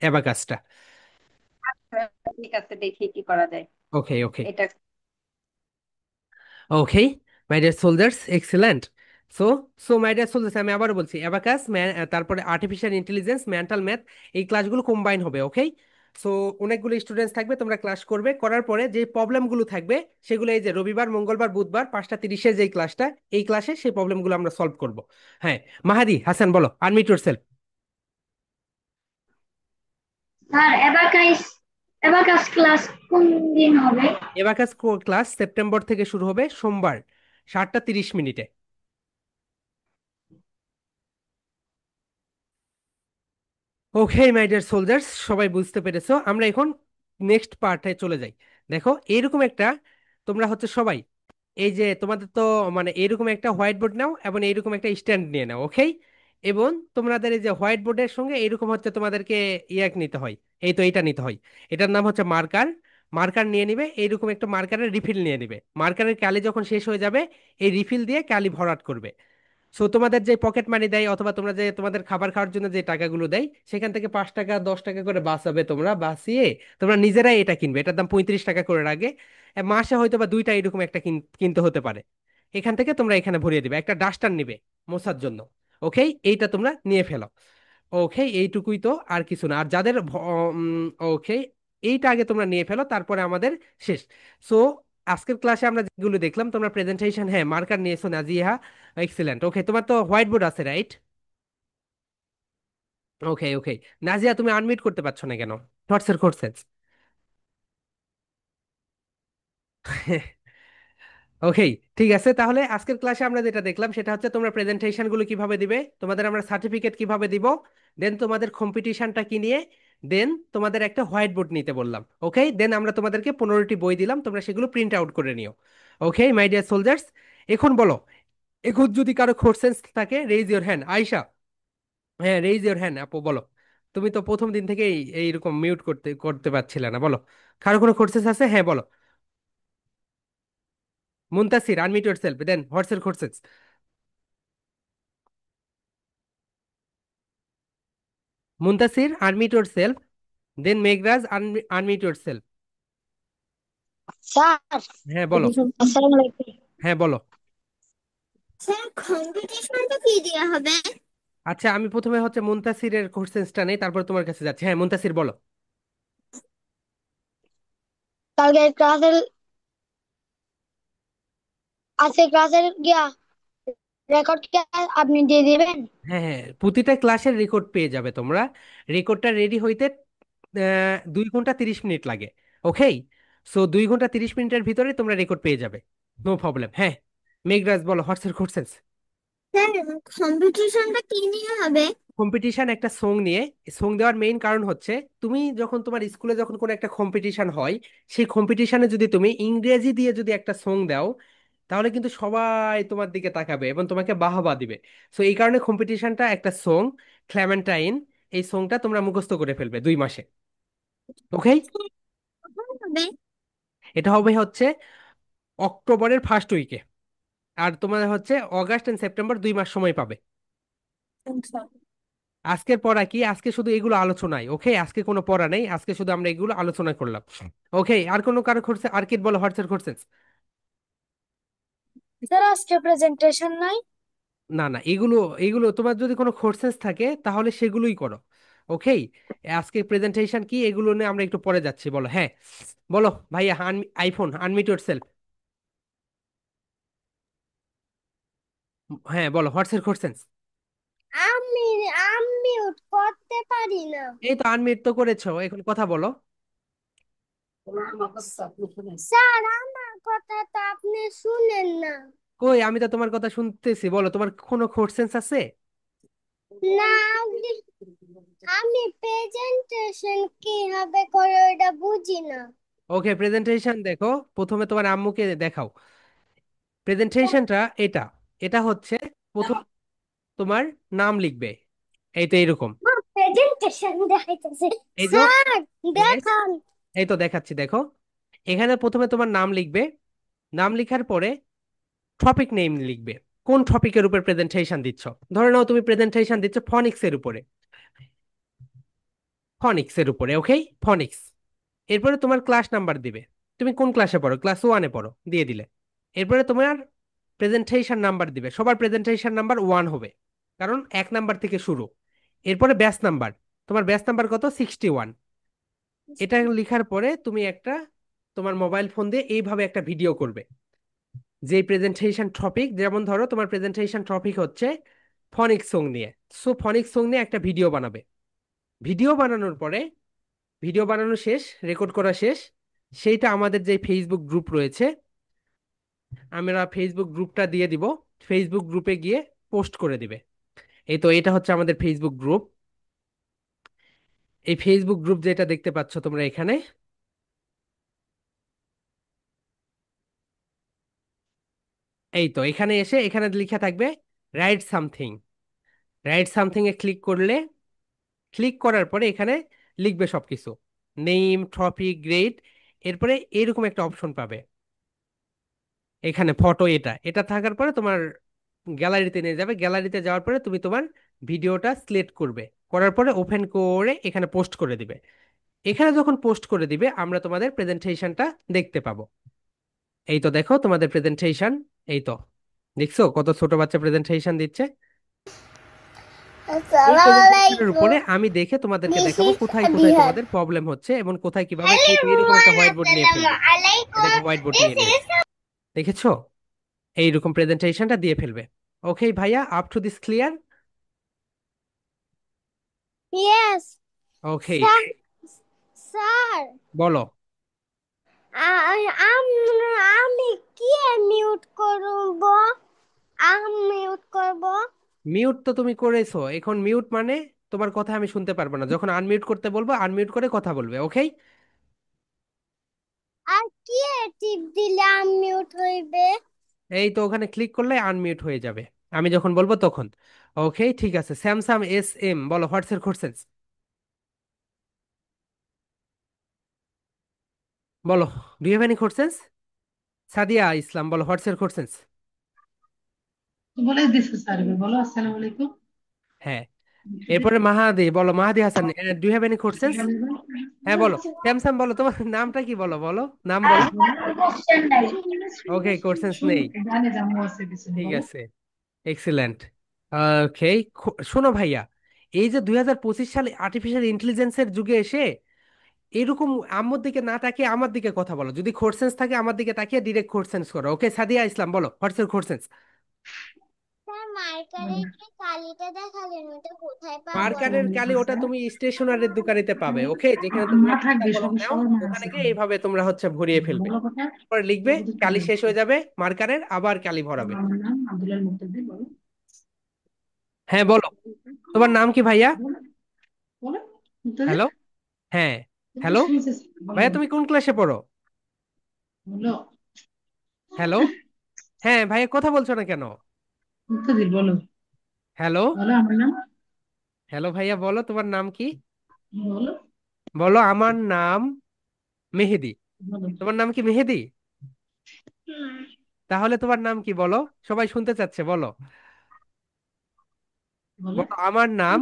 অ্যাবাকাসটা। ঠিক আছে, দেখি কি করা যায় ওকে ওকে। এটা। Okay my dear soldiers, excellent. So so my dear soldiers, আমি আবারও বলছি অ্যাবাকাস, তারপরে আর্টিফিশিয়াল ইন্টেলিজেন্স, মেন্টাল ম্যাথ, এই ক্লাসগুলো কম্বাইন হবে, ওকে। সো অনেকগুলো স্টুডেন্টস থাকবে, তোমরা ক্লাস করবে, করার পরে যে প্রবলেমগুলো থাকবে সেগুলো এই যে রবিবার মঙ্গলবার বুধবার 5টা 30-এর যে ক্লাসটা, এই ক্লাসে সেই প্রবলেমগুলো আমরা সলভ করব। হ্যাঁ, মাহাদি হাসান বলো, unmute yourself. Sir abacus class কোন দিন হবে? এবাকাস ক্লাস সেপ্টেম্বর থেকে শুরু হবে, সোমবার 7টা 30 মিনিটে। ওকে মাই ডিয়ার সোলজার্স, সবাই বুঝতে পেরেছো? আমরা এখন নেক্সট পার্টে চলে যাই। দেখো এইরকম একটা, তোমরা হচ্ছে সবাই এই যে তোমাদের তো মানে এইরকম একটা হোয়াইট বোর্ড নাও এবং এইরকম একটা স্ট্যান্ড নিয়ে নাও, ওকে। এবং তোমাদের এই যে হোয়াইট বোর্ডের সঙ্গে এইরকম হচ্ছে তোমাদেরকে ইয়াক নিতে হয়, এই তো এইটা নিতে হয়, এটার নাম হচ্ছে মার্কার। মার্কার নিয়ে নিবে, এইরকম একটা মার্কারের রিফিল নিয়ে নিবে। মার্কারের কালি যখন শেষ হয়ে যাবে, এই রিফিল দিয়ে কালি ভরাট করবে। সো তোমাদের যে পকেট মানি দেয় অথবা তোমরা যে তোমাদের খাবার খাওয়ার জন্য যে টাকাগুলো দেয়, সেখান থেকে 5 টাকা 10 টাকা করে বাঁচাবে, তোমরা বাঁচিয়ে তোমরা নিজেরাই এটা কিনবে। এটার দাম 35 টাকা করে রাখে। মাসে হয়তো বা দুইটা এরকম একটা কিনতে হতে পারে। এখান থেকে তোমরা এখানে ভরিয়ে দিবে, একটা ডাস্টার নিবে মোছার জন্য। ওকে, এইটা তোমরা নিয়ে ফেলো। ওকে, এইটুকুই তো, আর কিছু না। আর যাদের ওকে, এইটা আগে তোমরা নিয়ে ফেলো, তারপরে আমাদের শেষ। সো আজকের ক্লাসে আমরা যেগুলো দেখলাম, তোমরা প্রেজেন্টেশন, হ্যাঁ মার্কার নিয়েছো নাজিহা, এক্সিলেন্ট। ওকে, তোমার তো হোয়াইট বোর্ড আছে, রাইট? ওকে ওকে। নাজিয়া, তুমি আনমিউট করতে পারছো না কেন? থটসের কোর্সেস। ওকে, ঠিক আছে। তাহলে আজকের ক্লাসে আমরা যেটা দেখলাম সেটা হচ্ছে তোমরা প্রেজেন্টেশন গুলো কিভাবে দিবে, তোমাদের আমরা সার্টিফিকেট কিভাবে দিব, দেন তোমাদের কম্পিটিশনটা কি নিয়ে, দেন তোমাদের একটা হোয়াইট বোর্ড নিতে বললাম, ওকে। দেন আমরা তোমাদেরকে 15টি বই দিলাম, তোমরা সেগুলো প্রিন্ট আউট করে নিও। ওকে মাই ডিয়ার সোলজার্স, এখন বলো, এখন যদি কারো কোশ্চেন্স থাকে রেইজ ইওর হ্যান্ড। আয়শা, হ্যাঁ রেইজ ইওর হ্যান্ড আপু, বলো। তুমি তো প্রথম দিন থেকেই এইরকম মিউট করতে করতে পারছিলে না, বলো। কারো কোনো কোর্সেস আছে? হ্যাঁ বলো। Muntasir, unmute yourself, then what's your courses? Muntasir, unmute yourself, then Meghraj, unmute yourself. Sir, হ্যাঁ বলো। আসসালামু আলাইকুম। হ্যাঁ বলো। স্যার কম্পিটিশনটা কি দেওয়া হবে? আচ্ছা, আমি প্রথমে হচ্ছে মুনতাসিরের কোর্সেসটা নেই, তারপর তোমার কাছে যাচ্ছি। হ্যাঁ মুনতাসির বলো। কালকে ক্লাসের আজকে ক্লাসের গিয়া রেকর্ড কি আপনি দিয়ে দিবেন? হ্যাঁ হ্যাঁ, প্রতিটা ক্লাসের রেকর্ড পেয়ে যাবে তোমরা। রেকর্ডটা রেডি হইতে 2 ঘন্টা 30 মিনিট লাগে, ওকে। সো 2 ঘন্টা 30 মিনিটের ভিতরে তোমরা রেকর্ড পেয়ে যাবে, নো প্রবলেম। হ্যাঁ, মেঘরাজ বলো, হোয়াটসঅ্যাপ কোর্সেস? স্যার কম্পিটিশনটা কি নিয়ে হবে? কম্পিটিশন একটা সং নিয়ে। সং দেওয়ার মেইন কারণ হচ্ছে, তুমি যখন তোমার স্কুলে যখন কোনো একটা কম্পিটিশন হয়, সেই কম্পিটিশনে যদি তুমি ইংরেজি দিয়ে যদি একটা সং দাও, তাহলে কিন্তু সবাই তোমার দিকে তাকাবে এবং তোমাকে বাহবা দিবে। সো এই কারণে কম্পিটিশনটা একটা সং, ক্লেমেন্টাইন, এই সংটা তোমরা মুখস্থ করে ফেলবে 2 মাসে, ওকে। এটা হবে হচ্ছে অক্টোবরের ফার্স্ট উইকে। আর তোমার হচ্ছে অগাস্ট এন্ড সেপ্টেম্বর 2 মাস সময় পাবে। আজকের পড়া কি? আজকে শুধু এগুলো আলোচনায়, ওকে? আজকে কোনো পড়া নেই, আজকে শুধু আমরা এগুলো আলোচনা করলাম। ওকে, আর কোনো কারো করছে? আর কি বলো, হোয়াটসঅ্যাপ করছেন? স্যার আজকে প্রেজেন্টেশন নাই। না না, এগুলো এগুলো তোমার যদি কোনো কোর্সেস থাকে তাহলে সেগুলোই করো। ওকে, আজকে প্রেজেন্টেশন কি এগুলো নিয়ে আমরা একটু পরে যাচ্ছি। বলো, হ্যাঁ বলো ভাইয়া। IPhone unmute yourself. হ্যাঁ বলো, হোয়াটসঅ্যাপ করছেন? আমি আনমিউট করতে পারি না। এই তো আনমিউট তো করেছো, এখন কথা বলো। স্যার আমার কথা তো আপনি শুনেন না। কই, আমি তো তোমার কথা শুনতেছি। বলো, তোমার কোনো কোর্সেন্স আছে? না, আমি প্রেজেন্টেশন কিভাবে করে ওটা বুঝি না। ওকে, প্রেজেন্টেশন দেখো। প্রথমে তোমার আম্মুকে দেখাও প্রেজেন্টেশনটা। এটা এটা হচ্ছে প্রথম তোমার নাম লিখবে। এই তো এরকম। প্রেজেন্টেশন দেখাইতেছে। এই তো, স্যার yes, দেখান। এই তো দেখাচ্ছি, দেখো। এখানে প্রথমে তোমার নাম লিখবে। নাম লেখার পরে টপিক নেম লিখবে। কোন টপিকের উপর প্রেজেন্টেশন দিচ্ছ? ধরে নাও তুমি প্রেজেন্টেশন দিচ্ছ ফনিক্স এর উপরে। ফনিক্স এর উপরে, ওকে, ফনিক্স। এরপরে তোমার ক্লাস নাম্বার দিবে। তুমি কোন ক্লাসে পড়ো? ক্লাস 1-এ পড়ো, দিয়ে দিলে। এরপরে তোমার প্রেজেন্টেশন নাম্বার দিবে। সবার প্রেজেন্টেশন নাম্বার 1 হবে, কারণ 1 নাম্বার থেকে শুরু। এরপরে ব্যাচ নাম্বার। তোমার ব্যাচ নাম্বার কত? 61। এটা লেখার পরে তুমি একটা তোমার মোবাইল ফোন দিয়ে এইভাবে একটা ভিডিও করবে। যে প্রেজেন্টেশন টপিক, যেমন ধরো তোমার প্রেজেন্টেশন টপিক হচ্ছে ফনিক্স সং নিয়ে। সো ফনিক্স সং নিয়ে একটা ভিডিও বানাবে। ভিডিও বানানোর পরে, ভিডিও বানানো শেষ, রেকর্ড করা শেষ, সেইটা আমাদের যে ফেসবুক গ্রুপ রয়েছে, আমরা ফেসবুক গ্রুপটা দিয়ে দিব। ফেসবুক গ্রুপে গিয়ে পোস্ট করে দিবে। এই তো, এটা হচ্ছে আমাদের ফেসবুক গ্রুপ। এই ফেসবুক গ্রুপ যেটা দেখতে পাচ্ছ তোমরা এখানে, এই তো এখানে এসে এখানে লেখা থাকবে রাইট সামথিং। রাইট সামথিং এ ক্লিক করলে, ক্লিক করার পরে এখানে লিখবে সবকিছু, নেম, টপিক, গ্রেড। এরপরে এরকম একটা অপশন পাবে এখানে, ফটো। এটা এটা থাকার পরে তোমার গ্যালারিতে নিয়ে যাবে। গ্যালারিতে যাওয়ার পরে তুমি তোমার ভিডিওটা সিলেক্ট করবে। করার পরে ওপেন করে এখানে পোস্ট করে দিবে। এখানে যখন পোস্ট করে দিবে আমরা তোমাদের প্রেজেন্টেশনটা দেখতে পাবো। এই তো দেখো তোমাদের প্রেজেন্টেশন। এই তো দেখছো কত ছোট বাচ্চা প্রেজেন্টেশন দিচ্ছে। এই আসসালামু প্রেজেন্টেশনের আলাইকুম। উপরে আমি দেখে তোমাদেরকে দেখাবো মিসেস কোথায় কোথায় বিহার। তোমাদের প্রবলেম হচ্ছে এবং কোথায় কিভাবে হ্যালো করবে। এরকম একটা এভরিওয়ান, হোয়াইট বোর্ড নিয়ে আসসালামু ফেলবে। আলাইকুম। দেখো হোয়াইট বোর্ড দিস নিয়ে নিয়েছে, ইজ দেখেছো? এইরকম প্রেজেন্টেশনটা দিয়ে ফেলবে। ওকে ভাইয়া, up to this clear? Yes okay, sir. Sir বলো। আমি কি মিউট করব? আমি মিউট করব। মিউট তো তুমি করেছো, এখন মিউট মানে তোমার কথা আমি শুনতে পারবো না। যখন আনমিউট করতে বলবো আনমিউট করে কথা বলবে, ওকে? আর কি টিপ দিলে আমি মিউট হইবে? এই তো ওখানে ক্লিক করলে আনমিউট হয়ে যাবে আমি যখন বলবো তখন। ওকে ঠিক আছে। স্যামসাং SM বলো, হোয়াটসঅ্যাপ কোশ্চেন বলো। Do you have any question? Sadia Islam বলো, হোয়াটসঅ্যাপ কোশ্চেন। বলে দিছো স্যার, বলো আসসালামু আলাইকুম। হ্যাঁ, এরপরে মাহাদি বলো, Mahadi Hasan, do you have any question? হ্যাঁ বলো। স্যামসাং বলো, তোমার নামটা কি? বলো বলো, নাম বলো। ওকে, কোশ্চেন নেই। জানে জামু আছে কিছু ঠিক বলো। আছে, এক্সিলেন্ট। ওকে, শোনো ভাইয়া, এই যে 2025 সালে আর্টিফিশিয়াল ইন্টেলিজেন্সের যুগে এসে এরকম আম্মুর দিকে না তাকিয়ে আমার দিকে কথা বলো। যদি কোশ্চেন্স থাকে আমার দিকে তাকিয়ে ডিরেক্ট কোশ্চেন্স করো। ওকে, সাদিয়া ইসলাম বলো, হোয়াটসঅ্যাপ কোশ্চেন। স্যার মার্কারে কি কালিটা দেখালেন, ওটা কোথায় পাবো মার্কারের আমি? কালি ওটা তুমি স্টেশনারির দোকানেতে পাবে। ওকে, যেখানে তোমরা মা খাতা থাকবে, কলম সবই নাও, সবার মা ওখানে আছে। গিয়ে এইভাবে তোমরা হচ্ছে ভরিয়ে ফেলবে। বলো কথা। পরে লিখবে, কালি শেষ হয়ে যাবে মার্কারের, আবার কালি ভরাবে। আমার নাম আব্দুল্লাহ মুক্তাদির, বলো। হ্যাঁ বলো, তোমার নাম কি ভাইয়া? বলো বলো মুক্তাদির। হ্যালো, হ্যাঁ হ্যালো। বলো ভাইয়া তুমি কোন ক্লাসে পড়ো? বলো হ্যালো, হ্যাঁ ভাইয়া কথা বলছো না কেন? মুক্তাদির, বলো হ্যালো, বলো আমার নাম। হ্যালো ভাইয়া বলো, তোমার নাম কি? বলো বলো, আমার নাম মেহেদি। বলো তোমার নাম কি মেহেদি? না, তাহলে তোমার নাম কি বলো? সবাই শুনতে চাচ্ছে, বলো। বলো। বলো, আমার নাম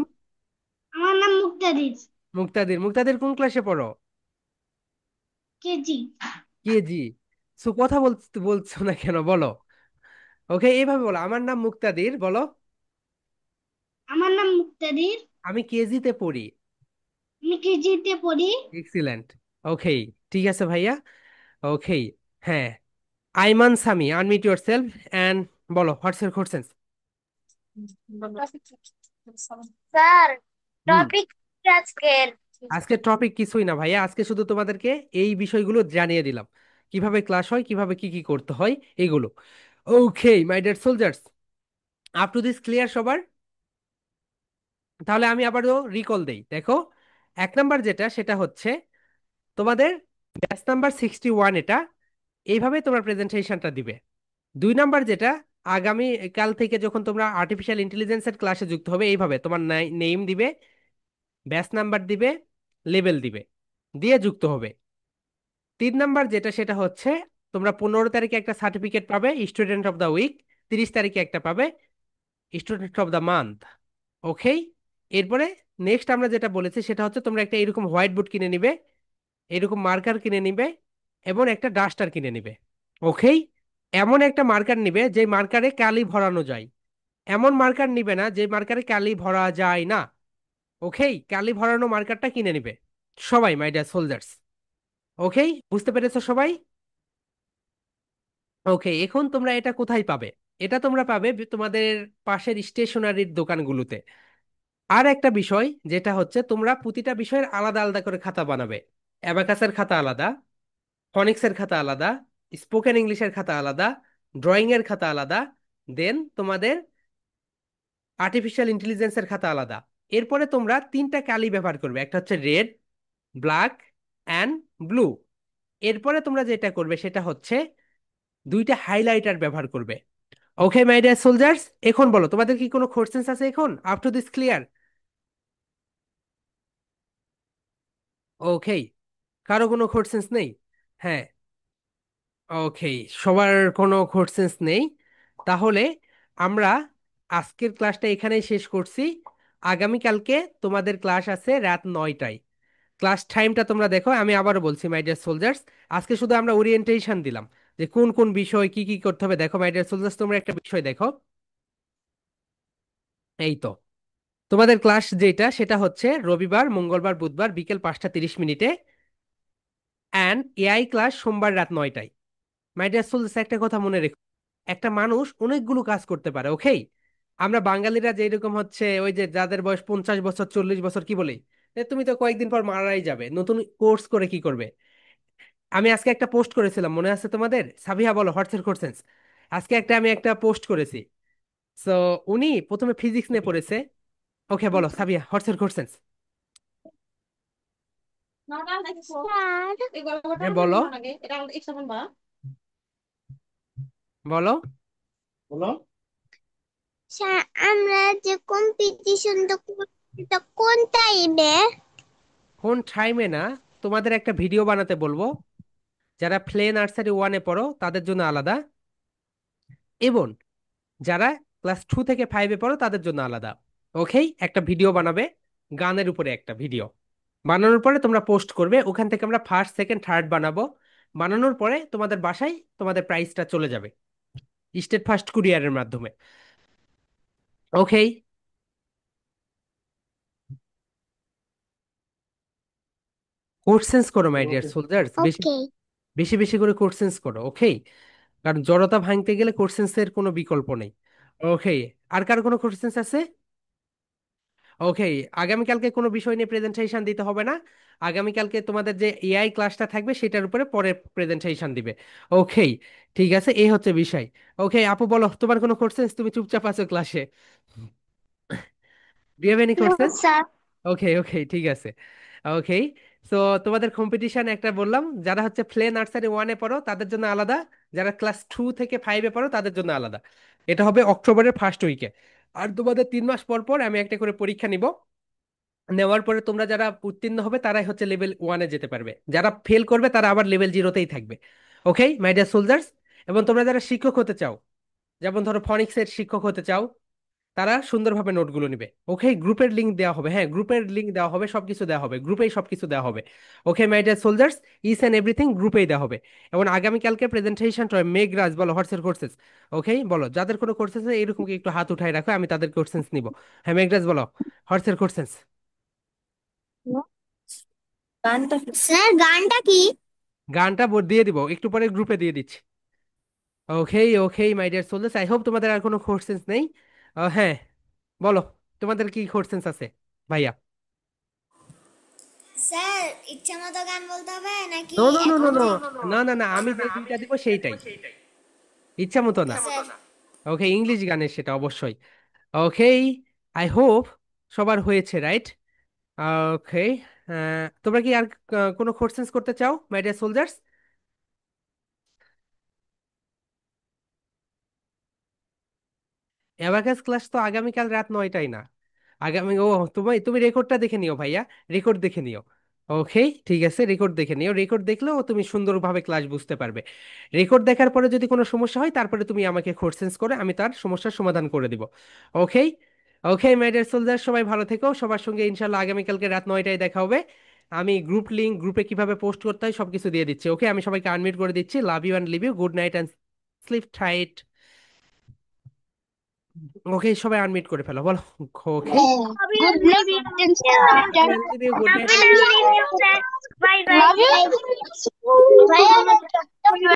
আমার নাম মুক্তাদির। মুক্তাদির। মুক্তাদির কোন ক্লাসে পড়ো? কেজি। কেজি। সো কথা বলতে বলছো না কেন, বলো। ওকে, এইভাবে বলো, আমার নাম মুক্তাদির, বলো। আমার নাম মুক্তাদির। আমি কেজিতে পড়ি। আমি কেজিতে পড়ি। এক্সিলেন্ট। ওকে, ঠিক আছে ভাইয়া। ওকে, হ্যাঁ। Aiman Sami, unmute yourself and বলো হোয়াটস ইউর কোশ্চেন। স্যার, হুম। টপিক আজকের। আজকে টপিক কিছুই না ভাইয়া, আজকে শুধু তোমাদেরকে এই বিষয়গুলো জানিয়ে দিলাম, কিভাবে ক্লাস হয়, কিভাবে কি কি করতে হয়, এগুলো। Okay my dear soldiers, up to this clear সবার? তাহলে আমি আবারও রিকল দেই, দেখো। এক নাম্বার যেটা, সেটা হচ্ছে তোমাদের ব্যাচ নাম্বার 61, এটা এইভাবে তোমার প্রেজেন্টেশনটা দিবে। দুই নাম্বার যেটা, আগামী কাল থেকে যখন তোমরা আর্টিফিশিয়াল ইন্টেলিজেন্সের ক্লাসে যুক্ত হবে, এইভাবে তোমার নেম দিবে, ব্যাচ নাম্বার দিবে, লেভেল দিবে, দিয়ে যুক্ত হবে। তিন নাম্বার যেটা, সেটা হচ্ছে তোমরা 15 তারিখে একটা সার্টিফিকেট পাবে স্টুডেন্ট অফ দ্য উইক, 30 তারিখে একটা পাবে স্টুডেন্ট অফ দ্য মান্থ। ওকে। এরপরে নেক্সট আমরা যেটা বলেছি সেটা হচ্ছে তোমরা একটা এরকম হোয়াইট বোর্ড কিনে নিবে, এরকম মার্কার কিনে নিবে, এবং একটা ডাস্টার কিনে নিবে। ওকে। এমন একটা মার্কার নিবে যে মার্কারে কালি ভরানো যায়, এমন মার্কার নিবে না যে মার্কারে কালি ভরা যায় না। ওকে, কালি ভরানো মার্কারটা কিনে নিবে সবাই, মাই ডিয়ার সোলজার্স। ওকে, বুঝতে পেরেছো সবাই? ওকে, এখন তোমরা এটা কোথায় পাবে? এটা তোমরা পাবে তোমাদের পাশের স্টেশনারির দোকানগুলোতে। আর একটা বিষয় যেটা হচ্ছে, তোমরা প্রতিটা বিষয়ের আলাদা আলাদা করে খাতা বানাবে। অ্যাবাকাসের খাতা আলাদা, ফনিক্সের খাতা আলাদা, স্পোকেন ইংলিশের খাতা আলাদা, ড্রয়িং এর খাতা আলাদা, দেন তোমাদের আর্টিফিশিয়াল ইন্টেলিজেন্সের খাতা আলাদা। এরপরে তোমরা তিনটা কালি ব্যবহার করবে, একটা হচ্ছে রেড, ব্ল্যাক অ্যান্ড ব্লু। এরপরে তোমরা যেটা করবে সেটা হচ্ছে দুইটা হাইলাইটার ব্যবহার করবে। ওকে মাই ডিয়ার সোলজার্স, এখন বলো তোমাদের কি কোনো কোশ্চেন্স আছে এখন? Up to this clear? Okay, কারো কোনো কোশ্চেন্স নেই? হ্যাঁ। ওকে, সবার কোনো কোশ্চেন্স নেই। তাহলে আমরা আজকের ক্লাসটা এখানেই শেষ করছি। আগামীকালকে তোমাদের ক্লাস আছে রাত 9টায়। ক্লাস টাইমটা তোমরা দেখো, আমি আবারও বলছি মাই ডিয়ার সোলজার্স, আজকে শুধু আমরা ওরিয়েন্টেশন দিলাম যে কোন কোন বিষয় কি কি করতে হবে। দেখো মাই ডিয়ার সোলজার্স, তোমরা একটা বিষয় দেখো, এই তো তোমাদের ক্লাস যেটা, সেটা হচ্ছে রবিবার, মঙ্গলবার, বুধবার বিকেল 5টা 30 মিনিটে, অ্যান্ড এআই ক্লাস সোমবার রাত 9টায়। মাই ডিয়ার সোলজার্স, একটা কথা মনে রেখো, একটা মানুষ অনেকগুলো কাজ করতে পারে। ওকে, আমরা বাঙালিরা যেরকম হচ্ছে ওই যে যাদের বয়স 50 বছর 40 বছর কি বলি, "এ, তুমি তো কয়েকদিন পর মারাই যাবে, নতুন কোর্স করে কি করবে?" আমি আজকে একটা পোস্ট করেছিলাম, মনে আছে তোমাদের? সাবিহা বলো হোয়াটসঅ্যাপ কোশ্চেন্স। আজকে আমি একটা পোস্ট করেছি। সো উনি প্রথমে ফিজিক্স নিয়ে পড়েছে। ওকে, বলো সাবিহা হোয়াটসঅ্যাপ কোশ্চেন্স। হ্যাঁ বলো, বলো। স্যার, আমরা যে কম্পিটিশনটা করছি তা কোন টাইমে? কোন টাইমে না, তোমাদের একটা ভিডিও বানাতে বলবো। যারা প্লে নার্সারি 1-এ পড়ো তাদের জন্য আলাদা, এবং যারা ক্লাস 2 থেকে 5-এ পড়ো তাদের জন্য আলাদা। ওকে, একটা ভিডিও বানাবে, গানের উপরে একটা ভিডিও বানানোর পরে তোমরা পোস্ট করবে, ওখান থেকে আমরা ফার্স্ট সেকেন্ড থার্ড বানাবো। বানানোর পরে তোমাদের বাসায় তোমাদের প্রাইসটা চলে যাবে স্টেট ফার্স্ট কুরিয়ারের মাধ্যমে। ওকে, কোর্সেন্স করো মাই ডিয়ার সোলজার্স, বেশি ওকে। বেশি বেশি করে কোর্সেন্স করো। ওকে, কারণ জড়তা ভাঙতে গেলে কোর্সেন্সের কোনো বিকল্প নেই। ওকে, আর কার কোনো কোর্সেন্স আছে? ওকে, আগামীকালকে কোনো বিষয় নিয়ে প্রেজেন্টেশন দিতে হবে না। আগামীকালকে তোমাদের যে এআই ক্লাসটা থাকবে সেটার উপরে পরে প্রেজেন্টেশন দিবে। ওকে, ঠিক আছে, এই হচ্ছে বিষয়। ওকে আপু, বলো তোমার কোনো কোশ্চেন্স? তুমি চুপচাপ আছো ক্লাসে। Do you have any no questions? Sir. Okay okay, ঠিক আছে। ওকে, সো তোমাদের কম্পিটিশন একটা বললাম, যারা হচ্ছে প্লে নার্সারি 1-এ পড়ো তাদের জন্য আলাদা, যারা ক্লাস 2 থেকে 5-এ পড়ো তাদের জন্য আলাদা। এটা হবে অক্টোবরের ফার্স্ট উইকে। আর তোমাদের 3 মাস পর পর আমি একটা করে পরীক্ষা নিব, নেওয়ার পরে তোমরা যারা উত্তীর্ণ হবে তারাই হচ্ছে লেভেল 1-এ যেতে পারবে, যারা ফেল করবে তারা আবার লেভেল 0-তেই থাকবে। ওকে মাই ডিয়ার সোলজার্স। এবং তোমরা যারা শিক্ষক হতে চাও, যেমন ধরো ফনিক্সের শিক্ষক হতে চাও, তারা সুন্দরভাবে নোটগুলো নিবে। ওকে গ্রুপের লিংক দেওয়া হবে, হ্যাঁ গ্রুপের লিংক দেওয়া হবে, সবকিছু দেওয়া হবে, গ্রুপেই সবকিছু দেওয়া হবে। Okay my dear soldiers, each and everything গ্রুপেই দেওয়া হবে। এবং আগামীকালকে প্রেজেন্টেশন মেঘরাজ বলো হোয়াটসঅ্যাপ কোর্সেস। ওকে বলো যাদের কোনো কোর্সেস এরকম কি একটু হাত উঠাই রাখো, আমি তাদের কোর্সেস নিব। হ্যাঁ মেঘরাজ বলো হোয়াটসঅ্যাপ কোর্সেস। স্যার গানটা কি? গানটা দিয়ে দিব একটু পরে, গ্রুপে দিয়ে দিচ্ছি। Okay okay my dear soldiers, I hope তোমাদের আর কোনো কোর্সেস নেই। হ্যাঁ বলো তোমাদের কি কোর্সেস আছে ভাইয়া? স্যার ইচ্ছা মতো গান বলতে হবে নাকি নো নো নো নো এখন নো, যে? না না না, আমি যে দুইটা দিব সেইটাই, ইচ্ছা মতো না। স্যার ওকে ইংলিশ গানের সেটা অবশ্যই। ওকে আই হোপ সবার হয়েছে, রাইট? ওকে তোমরা কি আর কোনো কোশ্চেন্স করতে চাও my dear soldiers? Abacus class তো আগামীকাল রাত 9টায় না, আগামী ও তুমি তুমি রেকর্ডটা দেখে নিও ভাইয়া, রেকর্ড দেখে নিও। ওকে ঠিক আছে, রেকর্ড দেখে নিও, রেকর্ড দেখলেও তুমি সুন্দরভাবে ক্লাস বুঝতে পারবে। রেকর্ড দেখার পরে যদি কোনো সমস্যা হয় তারপরে তুমি আমাকে কোশ্চেন্স করে আমি তার সমস্যার সমাধান করে দিব। ওকে ওকে মাই ডিয়ার সোলজার, সবাই ভালো থেকো, সবার সঙ্গে ইনশাল্লাহ আগামীকালকে রাত 9টায় দেখা হবে। আমি গ্রুপ লিংক, গ্রুপে কিভাবে পোস্ট করতে হয় সবকিছু দিয়ে দিচ্ছি। ওকে আমি সবাইকে আনমিউট করে দিচ্ছি। Love you and live you, good night and sleep tight. Okay সবাই আনমিউট করে ফেলো বলো। Okay Good night, sir. Good night. Happy to see you, sir. Bye bye. Love you. Bye.